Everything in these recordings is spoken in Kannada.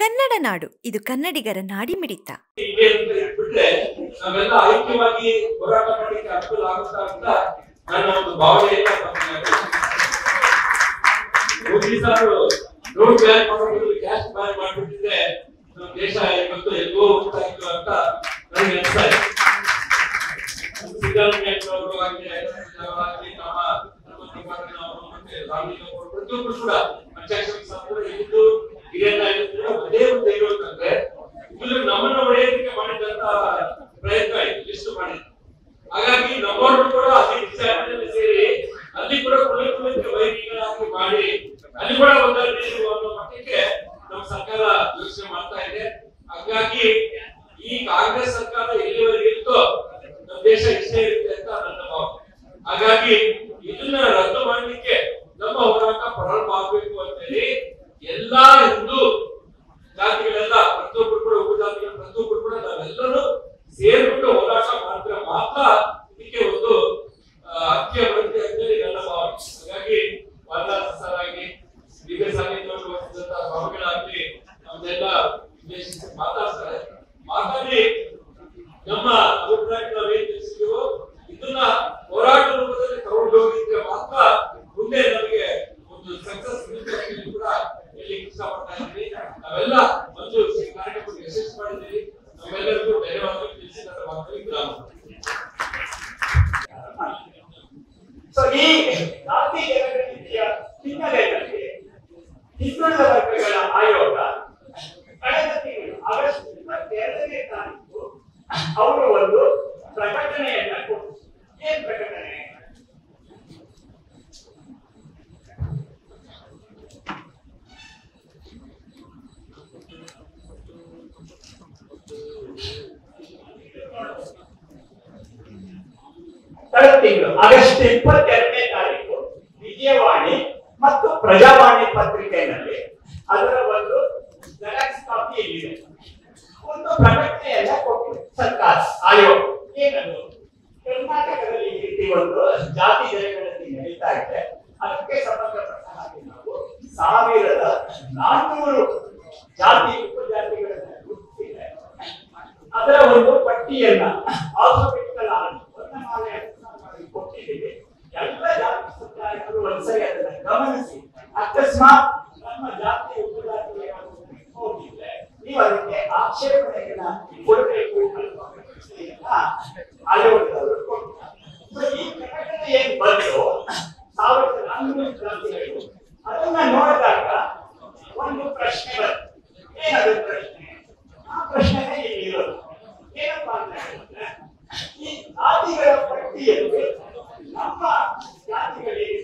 ಕನ್ನಡ ನಾಡು, ಇದು ಕನ್ನಡಿಗರ ನಾಡಿಮಿಡಿತ. ನಾವೆಲ್ಲ ಐಕ್ಯವಾಗಿ ಹೋರಾಟ ಮಾಡಲಿಕ್ಕೆ ಅನುಕೂಲ ಆಗುತ್ತಾ ಅಂತ ನನ್ನ ಒಂದು ಭಾವನೆಯನ್ನ ಮೋದಿ ಸಾರು ರೋಡ್ ಬ್ಯಾನ್ ಮಾಡೋದು ಕ್ಯಾಶ್ ಬ್ಯಾನ್ ಮಾಡ್ಬಿಟ್ಟಿದ್ರೆ ನಮ್ಮ ದೇಶ ಇವತ್ತು ಎಲ್ಲೋ ಹೋಗ್ತಾ ಇತ್ತು ಅಂತ ನನಗೆ ಅನಿಸ್ತಾ ಇದೆ. ಸಿದ್ದರಾಮಯ್ಯನವರು ಆಗಲಿ ಪ್ರತಿಯೊಬ್ಬರು ಕೂಡ ಪಂಚಾಯತ್ ಇದ್ದು ಹಿರಿಯನ್ನ ಅದೇ ಒಂದು ಇರುವಂತಂದ್ರೆ ಇದು ನಮ್ಮನ್ನ ಒಡೆಯೋದಕ್ಕೆ ಮಾಡಿದಂತ ಪ್ರಯತ್ನ ಆಯ್ತು, ಎಷ್ಟು ಮಾಡಿದ್ರು. ಹಾಗಾಗಿ ನಮ್ಮವರು ಕೂಡ ಅದೇ ವಿಚಾರದಲ್ಲಿ ಸೇರಿ ಅಲ್ಲಿ ಕೂಡ ಕುಲಕ್ಕೆ ವೈರಿಗಳಾಗಿ ಮಾಡಿ ಅಲ್ಲಿ ಕೂಡ ಒಂದರಲ್ಲಿ ಅನ್ನೋ ಮಟ್ಟಕ್ಕೆ ನಮ್ಮ ಸರ್ಕಾರ ಯೋಚನೆ ಮಾಡ್ತಾ ಇದೆ. ಹಾಗಾಗಿ ಈ ಕಾಂಗ್ರೆಸ್ ಸರ್ಕಾರ ಎಲ್ಲಿವರೆಗೆ ಇರ್ತೋ ನಮ್ಮ ದೇಶ ಇಷ್ಟೇ ಇರುತ್ತೆ ಅಂತ ನನ್ನ ಭಾವನೆ. ಹಾಗಾಗಿ ಇದನ್ನ ರದ್ದು ಮಾಡಲಿಕ್ಕೆ ನಮ್ಮ ಹೋರಾಟ ಪ್ರಾರಂಭ ಆಗಬೇಕು ಅಂತ ಹೇಳಿ ಎಲ್ಲಾ ಹಿಂದೂ ಜಾತಿಗಳೆಲ್ಲ ಪ್ರತಿಯೊಬ್ಬರು ಕೂಡ ಉಪಜಾತಿಗಳು ಪ್ರತಿಯೊಬ್ಬರು ಕೂಡ ನಾವೆಲ್ಲರೂ ಸೇರ್ಬಿಟ್ಟು ಹೋರಾಟ ಮಾಡಿದ್ರೆ ಮಾತ್ರ ಇದಕ್ಕೆ ಒಂದು ಅತ್ಯ ಬರುತ್ತೆ ಅಂತ ಹೇಳಿ ನನ್ನ ಭಾವನೆ. ಹಾಗಾಗಿ ವಾಲ್ಮೀಕಿ ಭಾವಗಳಾಗ್ಲಿ ನಮ್ದೆಲ್ಲ ಉದ್ದೇಶಿಸಿ ಮಾತಾಡ್ತಾರೆ. ಮಾತಾಡಿ ನಮ್ಮ ಅಭಿಪ್ರಾಯ ನಾವೇನ್ ತಿಳಿಸಿದೀವೋ ಇದನ್ನ ಹೋರಾಟ ರೂಪದಲ್ಲಿ ತಗೊಂಡು ಹೋಗಿದ್ರೆ ಮಾತ್ರ ಮುಂದೆ ನಮಗೆ ಒಂದು ಸಕ್ಸಸ್ ಕೂಡ ಹೇಳಿ ಇಷ್ಟಪಡ್ತಾ ಇದ್ದೀವಿ. ನಾವೆಲ್ಲ ಒಂದು ಕಾರ್ಯಕ್ರಮ ಯಶಸ್ವಿ ಮಾಡಿದ್ದೀವಿ. ನಮ್ಮೆಲ್ಲರಿಗೂ ಧನ್ಯವಾದಗಳು ತಿಳಿಸಿ ನನ್ನ ಮಾತುಗಳಿಗೆ ವಿರಾಮ. ಈ ಜಾತಿ ಜನಗಣತಿಯ ಹಿನ್ನೆಲೆಯಲ್ಲಿ ಹಿಂದುಳಿದ ವರ್ಗಗಳ ಆಯೋಗ ಕಳೆದ ತಿಂಗಳು ಆಗಸ್ಟ್ 22ನೇ ತಾರೀಕು ಅವರು ಒಂದು ಪ್ರಕಟಣೆಯನ್ನ ಕೊಟ್ಟರು. ಏನ್ ಪ್ರಕಟಣೆ? ಕಳೆದ ತಿಂಗಳು ಆಗಸ್ಟ್ 22ನೇ ತಾರೀಕು ವಿಜಯವಾಣಿ ಮತ್ತು ಪ್ರಜಾವಾಣಿ ಪತ್ರಿಕೆಯಲ್ಲಿ ಅದರ ಒಂದು ಜೆರಾಕ್ಸ್ ಕಾಪಿ ಇದೆ. ಒಂದು ಪ್ರಕಟಣೆಯನ್ನ ಕೊಟ್ಟಿದೆ ಸರ್ಕಾರ ಆಯೋಗ. ಏನದು? ಕರ್ನಾಟಕದಲ್ಲಿ ಈ ರೀತಿ ಒಂದು ಜಾತಿ ಜನಗಣತಿ ನಡೀತಾ ಇದೆ. ಅದಕ್ಕೆ ಸಂಬಂಧಪಟ್ಟ ಹಾಗೆ ನಾವು 1400 ಜಾತಿ ಉಪಜಾತಿಗಳನ್ನ ಗುರುತಿಸಿದೆ. ಅದರ ಒಂದು ಪಟ್ಟಿಯನ್ನ ಆಲ್ಫಾಬೆಟಿಕಲ್ ಆರ್ಡರ್ ಕೊಟ್ಟಿದ್ದೀವಿ. ಎಲ್ಲ ಜಾತಿ ಸಮುದಾಯಗಳು ಒಂದ್ಸರಿ ಅದನ್ನ ಗಮನಿಸಿ, ಅಕಸ್ಮಾತ್ ನಮ್ಮ ಜಾತಿ ಉಪಜಾತಿ ಹೋಗಿದ್ರೆ ನೀವು ಅದಕ್ಕೆ ಆಕ್ಷೇಪಣೆಯನ್ನ ಕೊಡಬೇಕು ಆಯೋಗದವರು ಕೊಟ್ಟಿದ್ದಾರೆ. ಈ ಪ್ರಕಟಣೆ ಏನ್ ಬಂದು 1400 ಜಾತಿಗಳು ಅದನ್ನ ನೋಡಿದಾಗ ಒಂದು ಪ್ರಶ್ನೆ ಬರುತ್ತೆ. ಏನದು ಪ್ರಶ್ನೆ? ಆ ಪ್ರಶ್ನೆನೇ ಇಲ್ಲಿರೋದು. ಏನಪ್ಪಾ ಅಂತ ಹೇಳಿದ್ರೆ, ಈ ಜಾತಿಗಳ ಪಟ್ಟಿಯಲ್ಲಿ ನಮ್ಮ ಜಾತಿಗಳಿಗೆ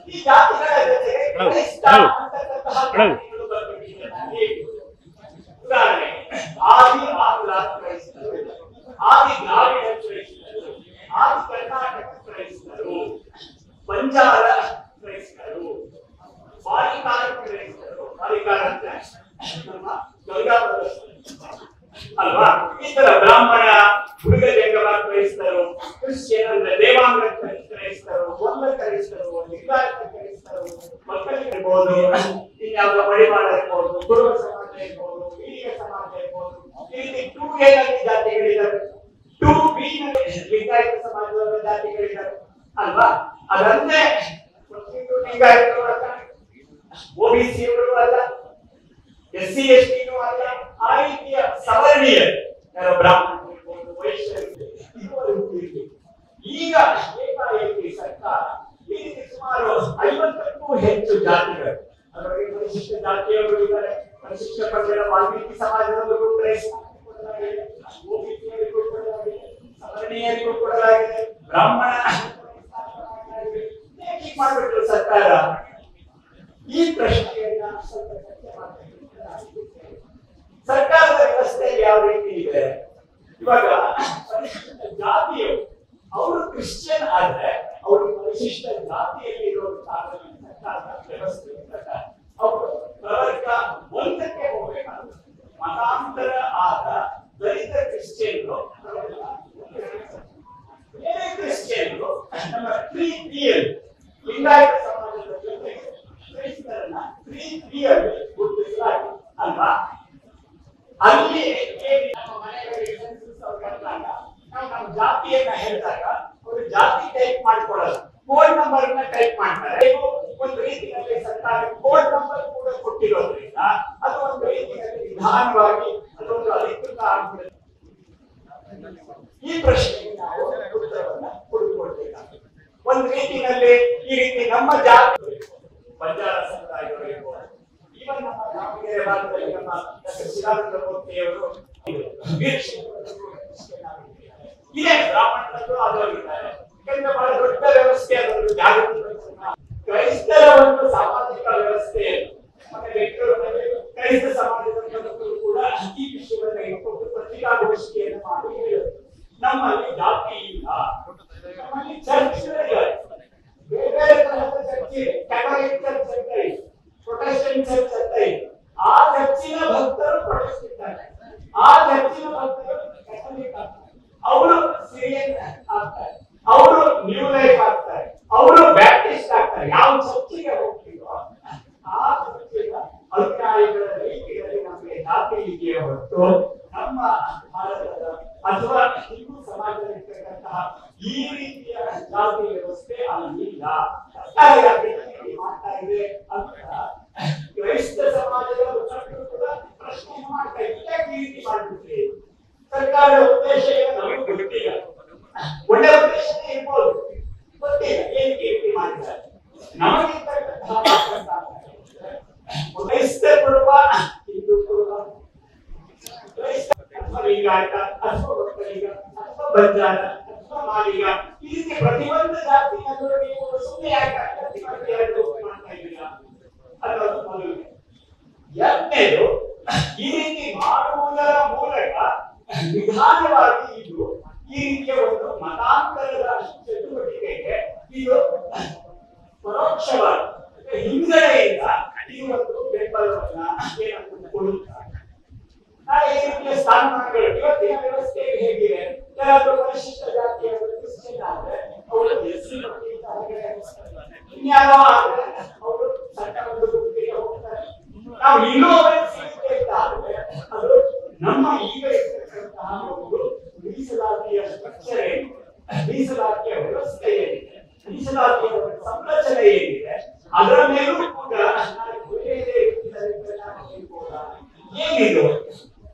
ಈ ಜಾತಿಗಳ ಜೊತೆಗೆ ಕ್ರೈಸ್ತ ಅಂತಕ್ಕಂತಹ ಜಾತಿಗಳು ಬಂದ್ಬಿಟ್ಟಿದೆ. ಉದಾಹರಣೆ, ಆದಿ ಆಂಗ್ಲ ಕ್ರೈಸ್ತರು, ಆದಿ ದ್ರಾವಿಡ ಕ್ರೈಸ್ತರು, ಆದಿ ಕರ್ನಾಟಕ ಕ್ರೈಸ್ತರು, ಬಂಜಾರ ಕ್ರೈಸ್ತರು, ಬಾಲಿಕಾರ ಕ್ರೈಸ್ತರು, ಬಾಲಿಕಾರ ಅಂದ್ರೆ ನಮ್ಮ ಗಂಗಾಪುರ ಅಲ್ವಾ, ಈ ತರ ಬ್ರಾಹ್ಮಣ ಹುಡುಗ ಜಂಗಮ ಕ್ರೈಸ್ತರು, ಕ್ರಿಶ್ಚಿಯನ್ ಅಂದ್ರೆ ದೇವಾಂಗ ಕ್ರೈಸ್ತರು, ಒಂದ ಕ್ರೈಸ್ತರು, ಲಿಂಗಾಯತ ಕ್ರೈಸ್ತರು, ಮಕ್ಕಳಿರ್ಬೋದು, ಇನ್ಯಾವುದೋ ಮಡಿವಾಳ ಇರ್ಬೋದು, ಕುರುಬ ಸಮಾಜ ಇರ್ಬೋದು, ಈಡಿಗ ಸಮಾಜ ಇರ್ಬೋದು. ಈ ರೀತಿ 2A ನಲ್ಲಿ ಜಾತಿಗಳಿದ್ದಾವೆ, 2B ನಲ್ಲಿ ಲಿಂಗಾಯತ ಸಮಾಜದ ಜಾತಿಗಳಿದ್ದಾವೆ ಅಲ್ವಾ. ಅದನ್ನೇ ಲಿಂಗಾಯತರು ಅಲ್ಲ, OBC ಅವರು ಅಲ್ಲ, SC ST ಅಲ್ಲ, ಆ ರೀತಿಯ ಸವರ್ಣೀಯರು ಬ್ರಾಹ್ಮಣರು ಇರ್ಬೋದು, ವೈಶ್ಯರು ಇರುವುದು. ಈಗ ಏಕಾಏಕಿ ಸರ್ಕಾರ ಈ ರೀತಿ ಸುಮಾರು 50ಕ್ಕೂ ಹೆಚ್ಚು ಜಾತಿಗಳು, ಅದರಲ್ಲಿ ಪರಿಶಿಷ್ಟ ಜಾತಿಯವರು ಇದ್ದಾರೆ, ಪರಿಶಿಷ್ಟ ಪಂಗಡ ವಾಲ್ಮೀಕಿ ಸಮಾಜದವರಿಗೂ ಕೊಡಲಾಗಿದೆ, OBCಯವರಿಗೂ ಕೊಡಲಾಗಿದೆ, ಸವರ್ಣೀಯರಿಗೂ ಕೊಡಲಾಗಿದೆ, ಬ್ರಾಹ್ಮಣ ಹೀಗೆ ಮಾಡ್ಬಿಟ್ರು ಸರ್ಕಾರ. ಈ ಪ್ರಶ್ನೆಯನ್ನ ಸ್ವಲ್ಪ ಚರ್ಚೆ ಮಾಡ್ತಾರೆ. ಸರ್ಕಾರದ ವ್ಯವಸ್ಥೆಯಲ್ಲಿ ಯಾವ ರೀತಿ ಇದೆ? ಇವಾಗ ಪರಿಶಿಷ್ಟ ಜಾತಿಯವರು ಅವರು ಕ್ರಿಶ್ಚಿಯನ್ ಆದ್ರೆ ಅವರು ಪರಿಶಿಷ್ಟ ಜಾತಿಯಲ್ಲಿ ಇರೋ ಕಾರಣದಿಂದ ಸರ್ಕಾರದ ವ್ಯವಸ್ಥೆ ಪ್ರಕಾರ ಅವರು ಪ್ರವರ್ಗ 1ಕ್ಕೆ ಹೋಗಬೇಕಾಗುತ್ತೆ. ಮತಾಂತರ ಆದ ದಲಿತ ಕ್ರಿಶ್ಚಿಯನ್ರು, ಬೇರೆ ಕ್ರಿಶ್ಚಿಯನ್ರು ನಮ್ಮ 3P ಲಿಂಗಾಯತ ಸಮಾಜದ ಜೊತೆಗೆ ಕ್ರೈಸ್ತರನ್ನ 3P ಗುರುತಿಸಲಾಗಿದೆ ಅಲ್ವಾ. ಅಲ್ಲಿ ನಮ್ಮ ಮನೆಗಳಿಗೆ ಸೆನ್ಸಸ್ ಅವ್ರು ಬಂದಾಗ ನಾವು ನಮ್ಮ ಜಾತಿಯನ್ನ ಹೇಳಿದಾಗ ಅವರು ಜಾತಿ ಟೈಪ್ ಮಾಡ್ಕೊಳ್ಳಲ್ಲ, ಕೋಡ್ ನಂಬರ್ ನ ಟೈಪ್ ಮಾಡ್ತಾರೆ. ಒಂದು ರೀತಿಯಲ್ಲಿ ಸರ್ಕಾರ ಕೋಡ್ ನಂಬರ್ ಕೂಡ ಕೊಟ್ಟಿರೋದ್ರಿಂದ ಅದು ಒಂದು ರೀತಿಯಲ್ಲಿ ನಿಧಾನವಾಗಿ ಅದೊಂದು ಅಧಿಕೃತ ಆಗ್ಬಿಡುತ್ತೆ. ಈ ಪ್ರಶ್ನೆಗೆ ನಾವು ಉತ್ತರವನ್ನ ಹುಡುಕೊಳ್ಬೇಕಾಗುತ್ತೆ. ಒಂದು ರೀತಿಯಲ್ಲಿ ಈ ರೀತಿ ನಮ್ಮ ಜಾತಿ ಬಂಜಾರ ಸಮುದಾಯದವರಿಗೂ ಈವನ್ ನಮ್ಮ ದಾವಣಗೆರೆ ಭಾಗದಲ್ಲಿ ನಮ್ಮ ಶಿರಾನಂದ ಮೂರ್ತಿಯವರು ಇದೇ ಬ್ರಾಹ್ಮಣರಲ್ಲೂ ಆದವರಿದ್ದಾರೆ. ಯಾಕಂದ್ರೆ ಬಹಳ ದೊಡ್ಡ ವ್ಯವಸ್ಥೆ ಅದೊಂದು ಜಾಗೃತಿ. ಕ್ರೈಸ್ತರ ಒಂದು ಸಾಮಾಜಿಕ ವ್ಯವಸ್ಥೆ ಕ್ರೈಸ್ತ ಸಮಾಜದ ಕೂಡ ಈ ವಿಷಯವನ್ನು ಇಟ್ಕೊಂಡು ಪತ್ರಿಕಾಗೋಷ್ಠಿಯನ್ನು ಮಾಡಿ ಹೇಳಿದರು, ನಮ್ಮಲ್ಲಿ ಜಾತಿ ಇಲ್ಲ, ನಮ್ಮಲ್ಲಿ ಚರ್ಚ್ಗಳಿವೆ, ಬೇರೆ ಬೇರೆ ತರಹದ ಚರ್ಚ್ ಇದೆ, ಕ್ಯಾಥೋಲಿಕ್ ಚರ್ಚ್ ಅಂತ ಇದೆ, ಪ್ರೊಟೆಸ್ಟೆಂಟ್ ಚರ್ಚ್ ಅಂತ ಇದೆ. ಆ ಚರ್ಚಿನ ಭಕ್ತರು ಪ್ರೊಟೆಸ್ಟೆಂಟ್ ಆಗ್ತಾರೆ, ಆ ಚರ್ಚಿನ ಭಕ್ತರು ಕ್ಯಾಥೋಲಿಕ್ ಆಗ್ತಾರೆ, ಅವರು ಸಿರಿಯನ್ ಆಗ್ತಾರೆ, ಅವರು ನ್ಯೂ ಲೈಫ್ ಆಗ್ತಾರೆ, ಅವರು ಬ್ಯಾಪ್ಟಿಸ್ಟ್ ಆಗ್ತಾರೆ. ಯಾವ ಚರ್ಚಿಗೆ ಹೋಗ್ತೀವೋ ಆ ಚರ್ಚಿನ ಅಭಿಪ್ರಾಯಗಳ ರೀತಿಯಲ್ಲಿ ನಮಗೆ ಜಾತಿ ಇದೆಯೇ ಹೊರತು ನಮ್ಮ ಭಾರತದ ಅಥವಾ ಹಿಂದೂ ಸಮಾಜದಲ್ಲಿರ್ತಕ್ಕಂತಹ ಈ ರೀತಿಯ ಜಾತಿ ವ್ಯವಸ್ಥೆ ಅಲ್ಲಿಲ್ಲ. ಮಾಡ್ತಾ ಇದೆ ಅಂತ ಕ್ರೈಸ್ತ ಸಮಾಜದ ಮುಖಂಡರು ಕೂಡ ಪ್ರಶ್ನೆ ಮಾಡ್ತಾ ಇದ್ದಾರೆ, ಈ ರೀತಿ ಮಾಡ್ಬಿಟ್ರಿ. ಸರ್ಕಾರದ ಉದ್ದೇಶ ಏನು ನಮಗೆ ಗೊತ್ತಿಲ್ಲ, ಒಳ್ಳೆ ಉದ್ದೇಶನೇ ಇರ್ಬೋದು, ಗೊತ್ತಿಲ್ಲ ಏನಕ್ಕೆ ಈ ರೀತಿ ಮಾಡಿದ್ದಾರೆ. ನಮಗಿರ್ತಕ್ಕಂತಹ ಕ್ರೈಸ್ತ ಕುಟುಂಬ, ಹಿಂದೂ ಕುಟುಂಬ, ಕ್ರೈಸ್ತ ಅಥವಾ ಲಿಂಗಾಯತ ಅಥವಾ ಒಕ್ಕಲಿಗ ಅಥವಾ ಬಂಜಾರ ಅಥವಾ ಮಾಲಿಗ, ಈ ರೀತಿ ಪ್ರತಿಯೊಂದು ಜಾತಿಯಲ್ಲೂ ನೀವು ಸುಮ್ಮನೆ ಯಾಕೆ ಮಾಡ್ತಾ ಇದ್ದೀರಾ ಅನ್ನೋದು ಮೊದಲು. ಎರಡನೇದು, ಈ ರೀತಿ ಮಾಡುವುದರ ಮೂಲಕ ನಿಧಾನವಾಗಿ ಇದು ಈ ರೀತಿಯ ಒಂದು ಮತಾಂತರದ ಚಟುವಟಿಕೆಗೆ ಇದು ಪರೋಕ್ಷವಾಗಿ ಹಿಂಸೆಯಿಂದ ಈ ಒಂದು ಬೆಂಬಲವನ್ನ ಏನಂತ ಕೊಡುತ್ತಾರೆ. ನಾಳೆ ಈ ರೀತಿಯ ಸ್ಥಾನಮಾನಗಳು ಇವತ್ತಿನ ವ್ಯವಸ್ಥೆ ಹೇಗಿದೆ? ಯಾರಾದ್ರೂ ಪರಿಶಿಷ್ಟ ಜಾತಿಯ ಕ್ರಿಶ್ಚಿಯನ್ ಆದ್ರೆ ಅವರು ಇನ್ಯಾರೋ ಆದ್ರೆ ಅವರು ಸಣ್ಣ ಒಂದು ಗುಂಪಿಗೆ ಹೋಗ್ತಾರೆ. ನಾವು ಇನ್ನೂ ಸಿಗುತ್ತೆ ಅಂತ ಆದ್ರೆ ಅದು ನಮ್ಮ ಈಗ ಇರ್ತಕ್ಕಂತಹ ಒಂದು ಮೀಸಲಾತಿಯ ಸ್ಟ್ರಕ್ಚರ್ ಏನಿದೆ, ಮೀಸಲಾತಿಯ ವ್ಯವಸ್ಥೆ ಏನಿದೆ, ಮೀಸಲಾತಿಯ ಸಂರಚನೆ ಏನಿದೆ, ಅದರ ಮೇಲೂ ಕೂಡ ಏನಿದು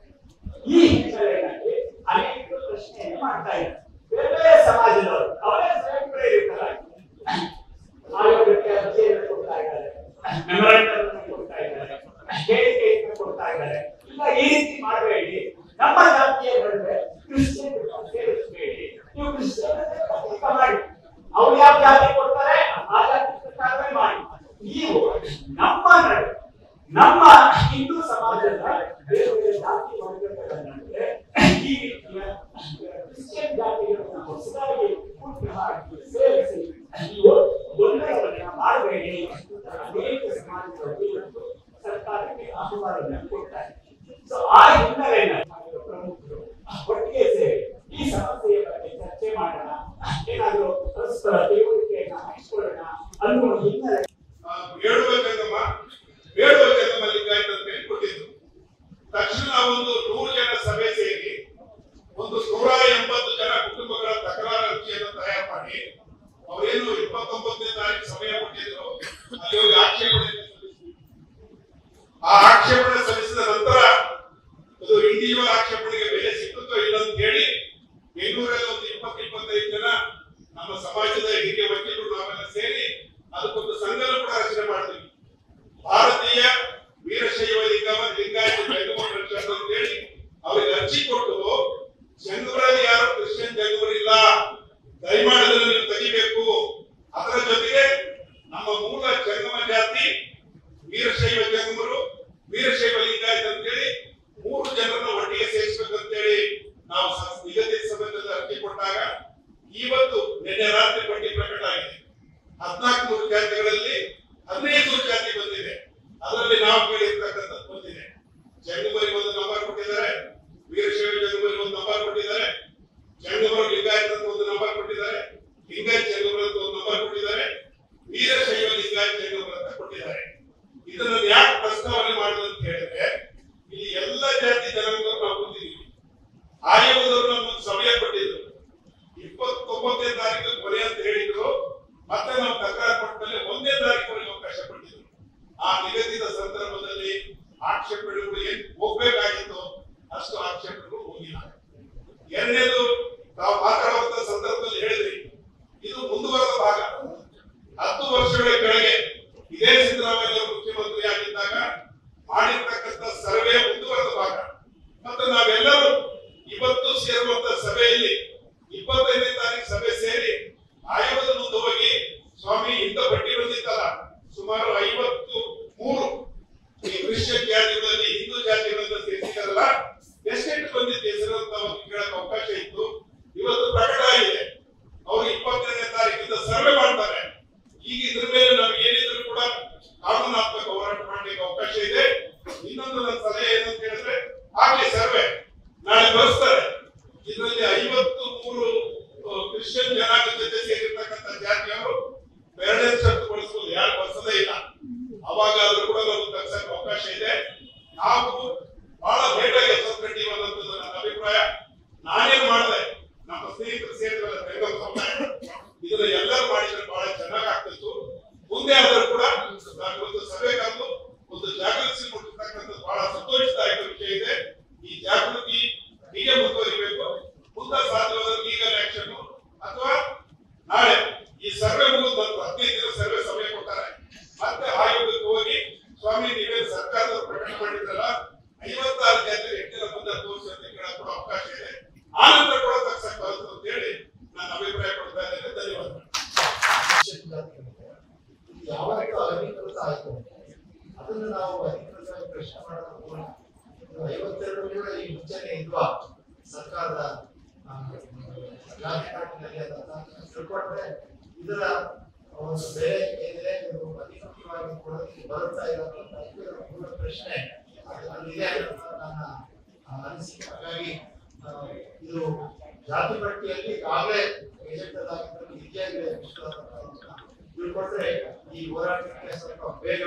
ಈ ಹಿನ್ನೆಲೆಯಲ್ಲಿ ಅನೇಕ ಪ್ರಶ್ನೆಯನ್ನು ಮಾಡ್ತಾ ಇದ್ದಾರೆ. ಬೇರೆ ಬೇರೆ ಸಮಾಜದವರು ಅವರೇ ಸ್ವಯಂಪ್ರೇರಿತರಾಗಿ ಆಯೋಗಕ್ಕೆ ಅರ್ಜಿಯನ್ನು ಕೊಡ್ತಾ ಇದ್ದಾರೆ, ಮೆಮೊರಾಂಡಮ್ ಕೊಡ್ತಾ ಇದ್ದಾರೆ, ಹೇಳಿಕೆಯನ್ನು ಕೊಡ್ತಾ ಇದ್ದಾರೆ. ಇಲ್ಲ, ಈ ರೀತಿ ಮಾಡಬೇಡಿ, ನಮ್ಮ ಜಾತಿಯ ನಡುವೆ ಕ್ರಿಶ್ಚಿಯನ್ ಸೇರಿಸಬೇಡಿ, ನೀವು ಕ್ರಿಶ್ಚಿಯನ್ ಮಾಡಿ, ಅವ್ರು ಯಾವ ಜಾತಿ ಕೊಡ್ತಾರೆ ಆ ಜಾತಿ ಪ್ರಕಾರವೇ ಮಾಡಿ. ನೀವು ನಮ್ಮ ನಡುವೆ ನಮ್ಮ ಹಿಂದೂ ಸಮಾಜದ ಬೇರೆ ಬೇರೆ ಜಾತಿ ವರ್ಗಗಳ ನಡುವೆ ಈ ರೀತಿಯ ಕ್ರಿಶ್ಚಿಯನ್ ಜಾತಿಗಳನ್ನು ಹೊಸದಾಗಿ ಸೇರಿಸಿ ನೀವು ಗೊಂದಲವನ್ನು ಮಾಡಬೇಡಿ ಅಂತ ಅನೇಕ ಸಮಾಜಗಳಲ್ಲಿ ಸರ್ಕಾರಕ್ಕೆ ಆಹ್ವಾನವನ್ನು ಕೊಡ್ತಾರೆ. ಸೊ ಆ ಹಿನ್ನೆಲೆಯಲ್ಲಿ ಪ್ರಮುಖರು ಒಟ್ಟಿಗೆ ಸೇರಿ ಈ ಸಮಸ್ಯೆಯ ಬಗ್ಗೆ ಚರ್ಚೆ ಮಾಡೋಣ, ಏನಾದರೂ ಪರಸ್ಪರ ತಿಳುವಳಿಕೆಯನ್ನ ಹಂಚಿಕೊಳ್ಳೋಣ ಅನ್ನುವ ಹಿನ್ನೆಲೆ ಬೇಡುವ ಲಿಂಗಾಯತ ಅಂತ ಹೇಳ್ಕೊಟ್ಟಿದ್ರು. ತಕ್ಷಣ ಒಂದು 100 ಜನ ಸಭೆ ಸೇರಿ ಒಂದು 180 ಜನ ಕುಟುಂಬಗಳ ತಕರಾರು ಅರ್ಜಿಯನ್ನು ತಯಾರು ಮಾಡಿ ಅವರೇನು 29ನೇ ತಾರೀಕು ಸಮಯ ಕೊಟ್ಟಿದ್ರು, ಅಲ್ಲಿ ಹೋಗಿ ಆಕ್ಷೇಪಣೆ ಸಲ್ಲಿಸಿದ್ರು. ಆ ಆಕ್ಷೇಪಣೆ ಸಲ್ಲಿಸಿದ ನಂತರ ಅದು ಇಂಡಿವಿಜುವಲ್ ಆಕ್ಷೇಪಣೆಗೆ ಬೆಲೆ ಸಿಕ್ಕುತ್ತೋ ಇಲ್ಲ ಅಂತ ಹೇಳಿ ಬೆಂಗಳೂರಲ್ಲಿ ಒಂದು 20-25 ಜನ ನಮ್ಮ ಸಮಾಜದ ಹಿರಿಯ ವಕೀಲರು ನಾವೆಲ್ಲ ಸೇರಿ ಅದಕ್ಕೊಂದು ಸಂಘನ ಕೂಡ ರಚನೆ ಮಾಡಿದ್ವಿ. ಭಾರತೀಯ ವೀರಶೈವ ಲಿಂಗಾಯತ ಜಂಗಮ ಪರಿಷತ್ ಅಂತ ಹೇಳಿ ಅವರಿಗೆ ಅರ್ಜಿ ಕೊಟ್ಟು, ಜಂಗಮರಲ್ಲಿ ಯಾರು ಕ್ರಿಶ್ಚಿಯನ್ ಜಂಗಮರಿಲ್ಲ, ದಯಮಾಡಿ ಅದನ್ನು ನೀವು ತೆಗಿಬೇಕು. ಅದರ ಜೊತೆಗೆ ನಮ್ಮ ಮೂಲ ಜಂಗಮ ಜಾತಿ ವೀರಶೈವ ಜಂಗಮರು, ವೀರಶೈವ ಲಿಂಗಾಯತ ಅಂತೇಳಿ 3 ಜನರನ್ನು ಒಟ್ಟಿಗೆ ಸೇರಿಸಬೇಕಂತೇಳಿ ನಾವು ನಿಗದಿತ ಸಮಯದಲ್ಲಿ ಅರ್ಜಿ ಕೊಟ್ಟಾಗ ಇವತ್ತು ನಿನ್ನೆ ರಾತ್ರಿ ಪಟ್ಟಿ ಪ್ರಕಟ ಆಗಿದೆ. 14 ಜಾತಿಗಳಲ್ಲಿ 15 ಜಾತಿ ಬಂದಿದೆ. ಅದರಲ್ಲಿ ನಾವು ಕೇಳಿರ್ತಕ್ಕಂಥದ್ದು ಬಂದಿದೆ. ಜಂಗಮರಿಗೆ ಒಂದು ನಂಬರ್ ಕೊಟ್ಟಿದ್ದಾರೆ, ವೀರಶೈವ ಜಂಗಮರಿಗೆ ಒಂದು ನಂಬರ್ ಕೊಟ್ಟಿದ್ದಾರೆ, ಜಂಗಮರು ಲಿಂಗಾಯತ ಅಂತ ಒಂದು ನಂಬರ್ ಕೊಟ್ಟಿದ್ದಾರೆ, ಲಿಂಗಾಯತ ಜಂಗಮರ ಅಂತ ಒಂದು ನಂಬರ್ ಕೊಟ್ಟಿದ್ದಾರೆ, ವೀರಶೈವ ಲಿಂಗಾಯತ ಜಂಗಮರ ಅಂತ ಕೊಟ್ಟಿದ್ದಾರೆ. ಇದನ್ನು ಯಾಕೆ ಪ್ರಸ್ತಾವನೆ ಮಾಡುದು ಅಂತ ಹೇಳಿದ್ರೆ, ಇಲ್ಲಿ ಎಲ್ಲ ಜಾತಿ ಜನಾಂಗ ಆಕ್ಷೇಪಣೆಗಳು ಏನ್ ಹೋಗ್ಬೇಕಾಗಿತ್ತು ಅಷ್ಟು ಆಕ್ಷೇಪಣೆಗಳು ಹೋಗಿಲ್ಲ. ಎರಡನೇದು ನಾವು ಮಾತಾಡುವಂತ ಸಂದರ್ಭದಲ್ಲಿ ಹೇಳಿದ್ರಿ, ಇದು ಮುಂದುವರೆದ ಭಾಗ. 10 ವರ್ಷಗಳ ಕೆಳಗೆ ಇದೇ ಸಿದ್ದರಾಮಯ್ಯ ಮುಖ್ಯಮಂತ್ರಿ ಆಗಿದ್ದಾಗ ಮಾಡಿರ್ತಕ್ಕಂಥ ಸರ್ವೆ ಮುಂದುವರೆದ ಭಾಗ. ಮತ್ತೆ ನಾವೆಲ್ಲರೂ ಇವತ್ತು ಸೇರುವಂತ ಸಭೆಯಲ್ಲಿ 25ನೇ ತಾರೀಕು ಸಭೆ ಸೇರಿ ಆಯೋಗದ ಮುಂದೆ ಹೋಗಿ, ಸ್ವಾಮಿ ಇಂಥ ಪಟ್ಟಿ ಬಂದಿತ್ತಲ್ಲ, ಸುಮಾರು 53 ಈ ಕ್ರಿಶ್ಚಿಯನ್ ಜಾತಿಗಳಲ್ಲಿ ಹಿಂದೂ ಜಾತಿಗಳನ್ನ ಸೇರಿಸಿದಾರಲ್ಲ, ಎಷ್ಟೆಷ್ಟು ಬಂದಿತ್ತು ಹೆಸರು ಅಂತ ಒಂದು ಕೇಳಕ್ ಅವಕಾಶ ಇತ್ತು. ಇವತ್ತು ಪ್ರಕಟ ಆಗಿದೆ, ಅವರು 22ನೇ ತಾರೀಕಿಂದ ಸರ್ವೆ ಮಾಡ್ತಾರೆ. ಈಗ ಇದ್ರ ಮೇಲೆ ನಮ್ಗೆ ಏನಿದ್ರು ಕೂಡ ಕಾನೂನಾತ್ಮಕ ಹೋರಾಟ ಮಾಡ್ಲಿಕ್ಕೆ ಅವಕಾಶ ಇದೆ. ಇನ್ನೊಂದು ನನ್ನ ಸಲಹೆ ಏನಂತ ಹೇಳಿದ್ರೆ, ಆಗ್ಲಿ ಸರ್ವೆ ನಾಳೆ ಬಳಸ್ತಾರೆ. ಇದರಲ್ಲಿ 53 ಕ್ರಿಶ್ಚಿಯನ್ ಜನಾಂಗದ ಜೊತೆ ಸೇರಿರ್ತಕ್ಕಂಥ ಜಾತಿಯವರು ಬೇರೆ ಶಬ್ದ ಬಳಸಬಹುದು, ಯಾರು ಬಳಸದೇ ಇಲ್ಲ. ಅವಾಗಾದ್ರೂ ಕೂಡ ನಾವು ತಗ್ಸಕ್ಕೆ ಅವಕಾಶ ಇದೆ. ನಾವು ಬಹಳ ಲೇಟ್ ಆಗಿ ಎಚ್ಚರಿಕೆ ಅನ್ನೋದು ನನ್ನ ಅಭಿಪ್ರಾಯ. ನಾನೇನ್ ಮಾಡಿದೆ, ನಮ್ಮ ಸ್ನೇಹಿತರು ಸೇರಿದ್ರಲ್ಲ ಬೆಂಗಳೂರು ಸಮುದಾಯ, ಇದನ್ನ ಎಲ್ಲರೂ ಮಾಡಿದ್ರೆ ಬಹಳ ಚೆನ್ನಾಗಿ ಆಗ್ತಿತ್ತು. ಮುಂದೆ ಆದ್ರೂ ಕೂಡ ಒಂದು ಸಭೆ ಕರೆದು ಒಂದು ಜಾಗೃತಿ ಮೂಡಿಸ್ತಕ್ಕಂಥದ್ದು ಬಹಳ ಸಂತೋಷದಾಯಕ ವಿಷಯ ಇದೆ. ಈ ಜಾಗೃತಿ ಹೀಗೆ ಮುಂದುವರಿಬೇಕು. ಮುಂದೆ ಸಾಧ್ಯವಾದ ಲೀಗಲ್ ಆಕ್ಷನ್ ಅಥವಾ ನಾಳೆ ಈ ಸರ್ವೆ ಮುಗಿದ ನಂತರ 15 ದಿನ ಸರ್ವೆ ಸಮಯ ಕೊಡ್ತಾರೆ. ಮತ್ತೆ ಆಯೋಗಕ್ಕೆ ಹೋಗಿ, ಸ್ವಾಮಿ ನೀವೇ ಸರ್ಕಾರದವರು ಪ್ರಕಟ ಮಾಡಿದ್ರಲ್ಲ 56 ಜಾತಿ ಹೆಚ್ಚಿನ ಮುಂದೆ ತೋರಿಸಿ ಅಂತ ಕೇಳಕ್ ಕೂಡ ಅವಕಾಶ ಇದೆ. ಆನಂತರ ಕೂಡ ತಕ್ಷಣ ಬರುತ್ತೆ ಅಂತ ಹೇಳಿ ನಾನು ಅಭಿಪ್ರಾಯ ಕೊಡ್ತಾ ಇದ್ದೇನೆ. ಧನ್ಯವಾದ. ಯಾವಾಗ ಅಧಿಕೃತ ಆಯ್ತು ಅದನ್ನು ನಾವು ಅಧಿಕೃತವಾಗಿ ಪ್ರಶ್ನೆ ಮಾಡೋದು. 52 ಈ ಮುಂಚೆನೆ ಇಲ್ವಾ ಸರ್ಕಾರದ ರಾಜಕಾರಣದಲ್ಲಿ ಅಂತ ತಿಳ್ಕೊಂಡ್ರೆ ಇದರ ಒಂದು ಬೆಲೆ ಏನಿದೆ ಇದು ಅಧಿಕೃತವಾಗಿ ಕೊಡೋದಕ್ಕೆ ಬರುತ್ತಾ ಇಲ್ಲ ಅಂತ ಪ್ರಶ್ನೆ ಅಲ್ಲಿದೆ ಅಂತ ನನ್ನ ಅನಿಸಿಕೆ. ಹಾಗಾಗಿ ಇದು ಜಾತಿ ಪಟ್ಟಿಯಲ್ಲಿ ಈಗಾಗಲೇ ಗೆಜೆಟೆಡ್ ಇತಿಯಾಗಿದೆ ತಿಳ್ಕೊಂಡ್ರೆ ಈ ಹೋರಾಟಕ್ಕೆ ಸ್ವಲ್ಪ ಬೇಗ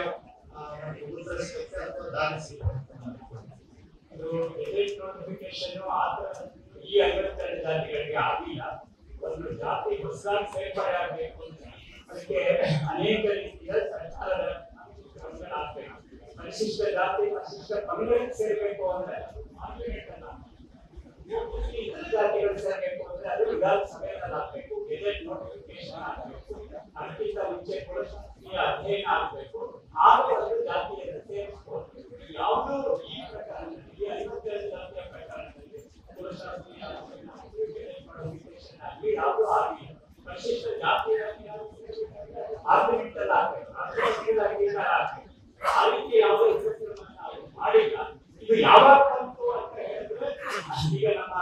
ಉತ್ತರಿಸಲಿಕ್ಕೆ ಅಥವಾ ದಾರಿ ಸಿಗುತ್ತೆ. ಇದು ಗೆಜೆಟ್ ನೋಟಿಫಿಕೇಶನ್ ಈ 52 ಜಾತಿಗಳಿಗೆ ಆಗಿಲ್ಲ. ಒಂದು ಜಾತಿ ಹೊಸದಾಗಿ ಸೇರ್ಪಡೆ ಆಗಬೇಕು ಅಂತ ಅದಕ್ಕೆ ಅನೇಕ ರೀತಿಯ ಸರ್ಕಾರದ ಕ್ರಮಗಳಾಗಬೇಕು. ಪರಿಶಿಷ್ಟ ಜಾತಿ ಪರಿಶಿಷ್ಟ ಪಂಗಡಕ್ಕೆ ಸೇರಬೇಕು ಅಂದ್ರೆ ಜಾತಿಗಳು ಸೇರಬೇಕು ಅಂದ್ರೆ ಅದು ವಿಧಾನಸಭೆಯಲ್ಲಿ ಆಗಬೇಕು, ಗೆಜೆಟ್ ನೋಟಿಫಿಕೇಶನ್ ಆಗಬೇಕು. ಅದಕ್ಕಿಂತ ಮುಂಚೆ ಕೂಡ ಈ ಅಧ್ಯಯನ ಆಗಬೇಕು. ಆಗ ಒಂದು ಜಾತಿಯನ್ನು ಸೇರಿಸಬಹುದು. ಯಾವುದೂ ಈ ಪ್ರಕಾರದಲ್ಲಿ 52 ಜಾತಿಯ ಪ್ರಕಾರದಲ್ಲಿ ಯಾವುದೂ ಆಗಿಲ್ಲ. ಪರಿಶಿಷ್ಟ ಜಾತಿ ಆರ್ಗ್ಯುಮೆಂಟಲ್ ಆಗಬೇಕು, ಆ ರೀತಿ ಯಾವುದೇ ಮಾಡಿಲ್ಲ. ಇದು ಯಾವಾಗ ಬಂತು ಅಂತ ಹೇಳಿದ್ರೆ, ಈಗ ನಮ್ಮ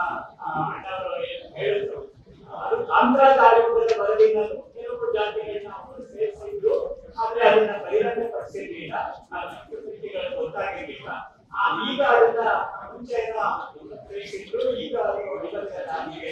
ಅಣ್ಣವರು ಹೇಳಿದ್ರು, ಅದು ಕಾಂತರಾಜ್ ಆಯೋಗದ ವರದಿನಲ್ಲಿ ಕೆಲವು ಜಾತಿಗಳನ್ನ ಅವರು ಸೇರಿಸಿದ್ರು. ಆದ್ರೆ ಅದನ್ನ ಬಹಿರಂಗಪಡಿಸಿರ್ಲಿಲ್ಲ, ಕೃತಿಗಳು ಗೊತ್ತಾಗಿರ್ಲಿಲ್ಲ. ಈಗ ಅದನ್ನ ಮುಂಚೆ ಸೇರಿಸಿದ್ರು. ಈಗ ಆಗಿದೆ